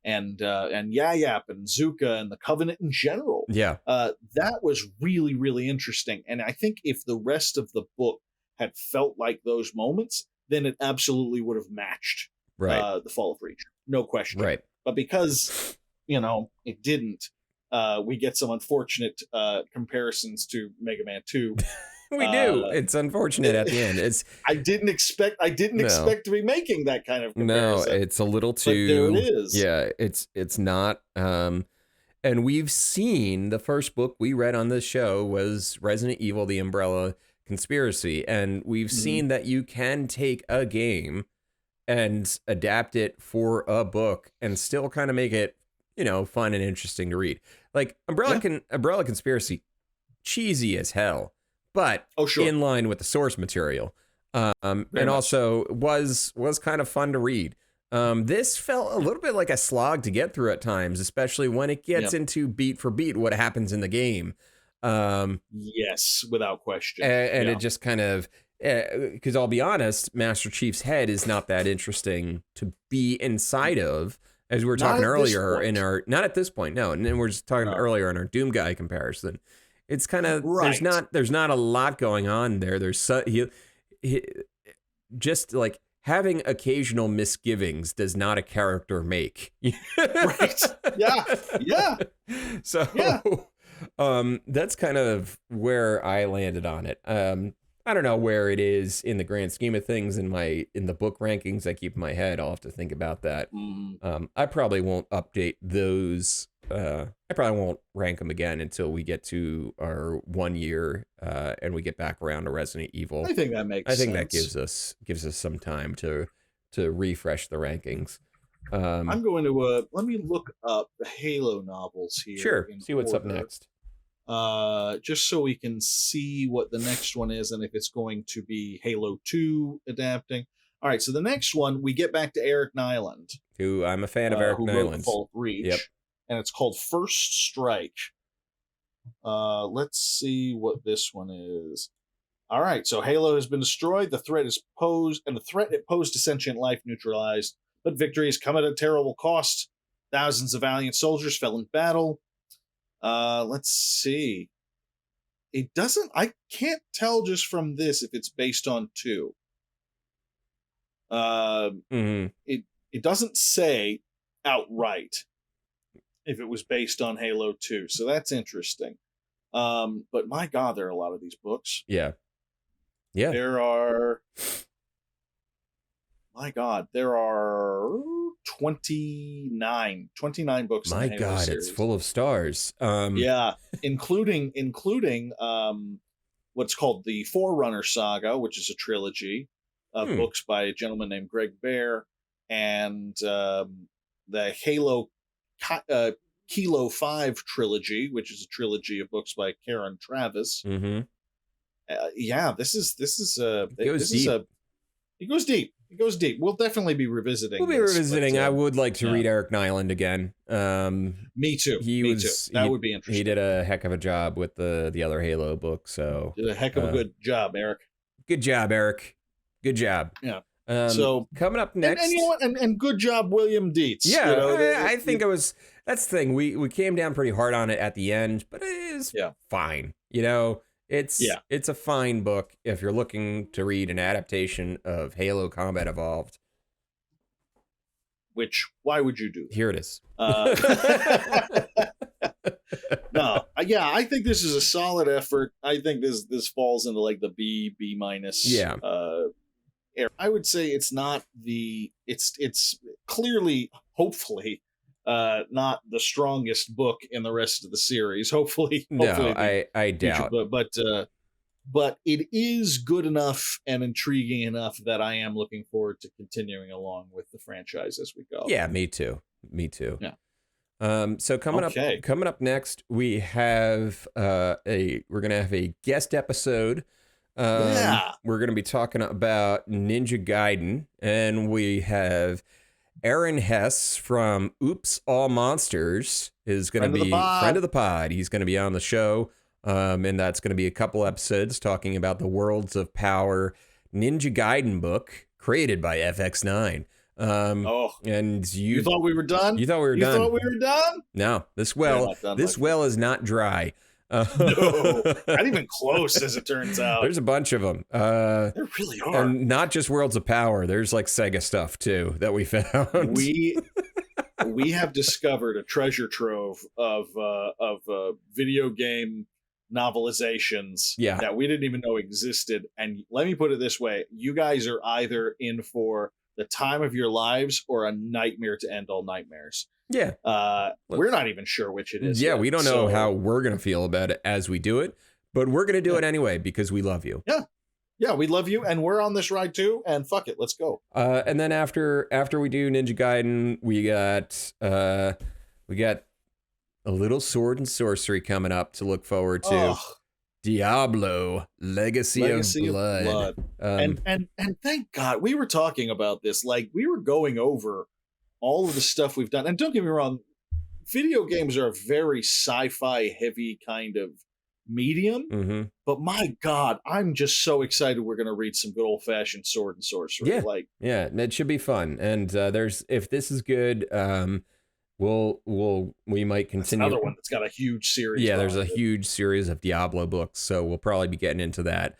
and Yayap and Zuka and the Covenant in general. Yeah. That was really, really interesting. And I think if the rest of the book had felt like those moments, then it absolutely would have matched The Fall of Reach. No question. Right. But because, it didn't, we get some unfortunate comparisons to Mega Man 2. We do. It's unfortunate at the end. I didn't expect to be making that kind of comparison. No, it's a little too. But there it is. Yeah, it's not. And we've seen the first book we read on this show was Resident Evil: The Umbrella Conspiracy, and we've seen that you can take a game and adapt it for a book and still kind of make it, fun and interesting to read. Like Umbrella Conspiracy, cheesy as hell, but in line with the source material, and also was kind of fun to read. This felt a little bit like a slog to get through at times, especially when it gets into beat for beat what happens in the game. Yes, without question. And it just kind of, because I'll be honest, Master Chief's head is not that interesting to be inside of, as we were talking earlier in our, not at this point, no. And then we're just talking earlier in our Doom Guy comparison. It's kind of, there's not a lot going on there. There's just like having occasional misgivings does not a character make. Right. Yeah. So that's kind of where I landed on it. I don't know where it is in the grand scheme of things in the book rankings I keep in my head. I'll have to think about that. I probably won't update those. I probably won't rank them again until we get to our 1 year and we get back around to Resident Evil. I think that makes sense. I think that gives us some time to refresh the rankings. I'm going to let me look up the Halo novels here. Sure. See what's up next. Just so we can see what the next one is and if it's going to be Halo 2 adapting. All right, so the next one, we get back to Eric Nyland. Who I'm a fan of Eric Nyland's. Fall of Reach. Yep. And it's called First Strike. Let's see what this one is. All right, so Halo has been destroyed. The threat is posed, and the threat it posed to sentient life neutralized. But victory has come at a terrible cost. Thousands of valiant soldiers fell in battle. Let's see. It doesn't. I can't tell just from this if it's based on 2. It doesn't say outright if it was based on Halo 2, so that's interesting. But my God, there are a lot of these books. Yeah. There are. My God, there are 29 books. My in the Halo God, series. it's full of stars. Yeah, including what's called the Forerunner Saga, which is a trilogy of books by a gentleman named Greg Bear, and the Halo Kilo 5 trilogy, which is a trilogy of books by Karen Travis. Yeah, this is it goes deep. It goes deep. We'll definitely be revisiting. I would like to read Eric Nyland again. Me too. That would be interesting. He did a heck of a job with the other Halo book. So did a heck of a good job, Eric. Good job, Eric. Good job. Yeah. So coming up next, and you know what? And good job, William Dietz. Yeah, you know, I think it was. That's the thing. We came down pretty hard on it at the end, but it is fine. You know, it's a fine book if you're looking to read an adaptation of Halo Combat Evolved. Which, why would you do that? Here it is. No, I think this is a solid effort. I think this falls into like the B minus. Yeah. I would say it's not it's clearly, hopefully, not the strongest book in the rest of the series. Hopefully I doubt. But it is good enough and intriguing enough that I am looking forward to continuing along with the franchise as we go. Yeah, me too. Yeah. So coming up next, we have we're gonna have a guest episode. We're gonna be talking about Ninja Gaiden, and we have Aaron Hess from Oops All Monsters is gonna be friend of the pod. He's gonna be on the show, and that's gonna be a couple episodes talking about the Worlds of Power Ninja Gaiden book created by FX9. And you thought we were done? You thought we were done? No, this well is not dry. No, not even close, as it turns out. There's a bunch of them. There really are. And not just Worlds of Power. There's like Sega stuff too that we found. We have discovered a treasure trove of video game novelizations that we didn't even know existed. And let me put it this way: you guys are either in for the time of your lives or a nightmare to end all nightmares. Yeah. We're not even sure which it is. Yeah, we don't know how we're going to feel about it as we do it, but we're going to do it anyway because we love you. Yeah. Yeah, we love you, and we're on this ride too, and fuck it, let's go. And then after we do Ninja Gaiden, we got a little sword and sorcery coming up to look forward to. Diablo, Legacy of Blood. And thank God we were talking about this. Like, we were going over all of the stuff we've done. And don't get me wrong, video games are a very sci-fi heavy kind of medium. But my God, I'm just so excited we're going to read some good old fashioned sword and sorcery. Yeah, it should be fun. And if this is good, we might continue. That's another one that's got a huge series. Yeah, there's a huge series of Diablo books, so we'll probably be getting into that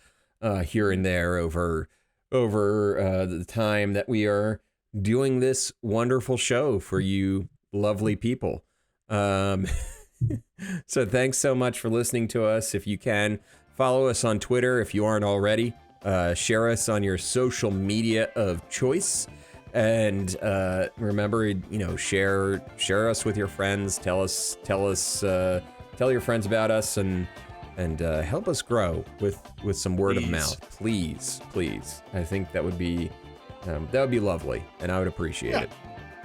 here and there over the time that we are doing this wonderful show for you lovely people. So thanks so much for listening to us. If you can, follow us on Twitter if you aren't already. Share us on your social media of choice. And remember, share us with your friends. Tell your friends about us, and help us grow with some word of mouth. Please. I think that would be lovely, and I would appreciate it.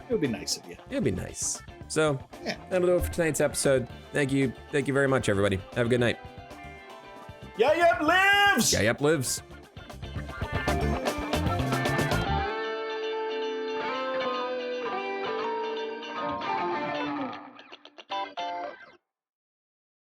It would be nice of you. It'd be nice. So that'll do it for tonight's episode. Thank you very much, everybody. Have a good night. Yap lives. Yap lives.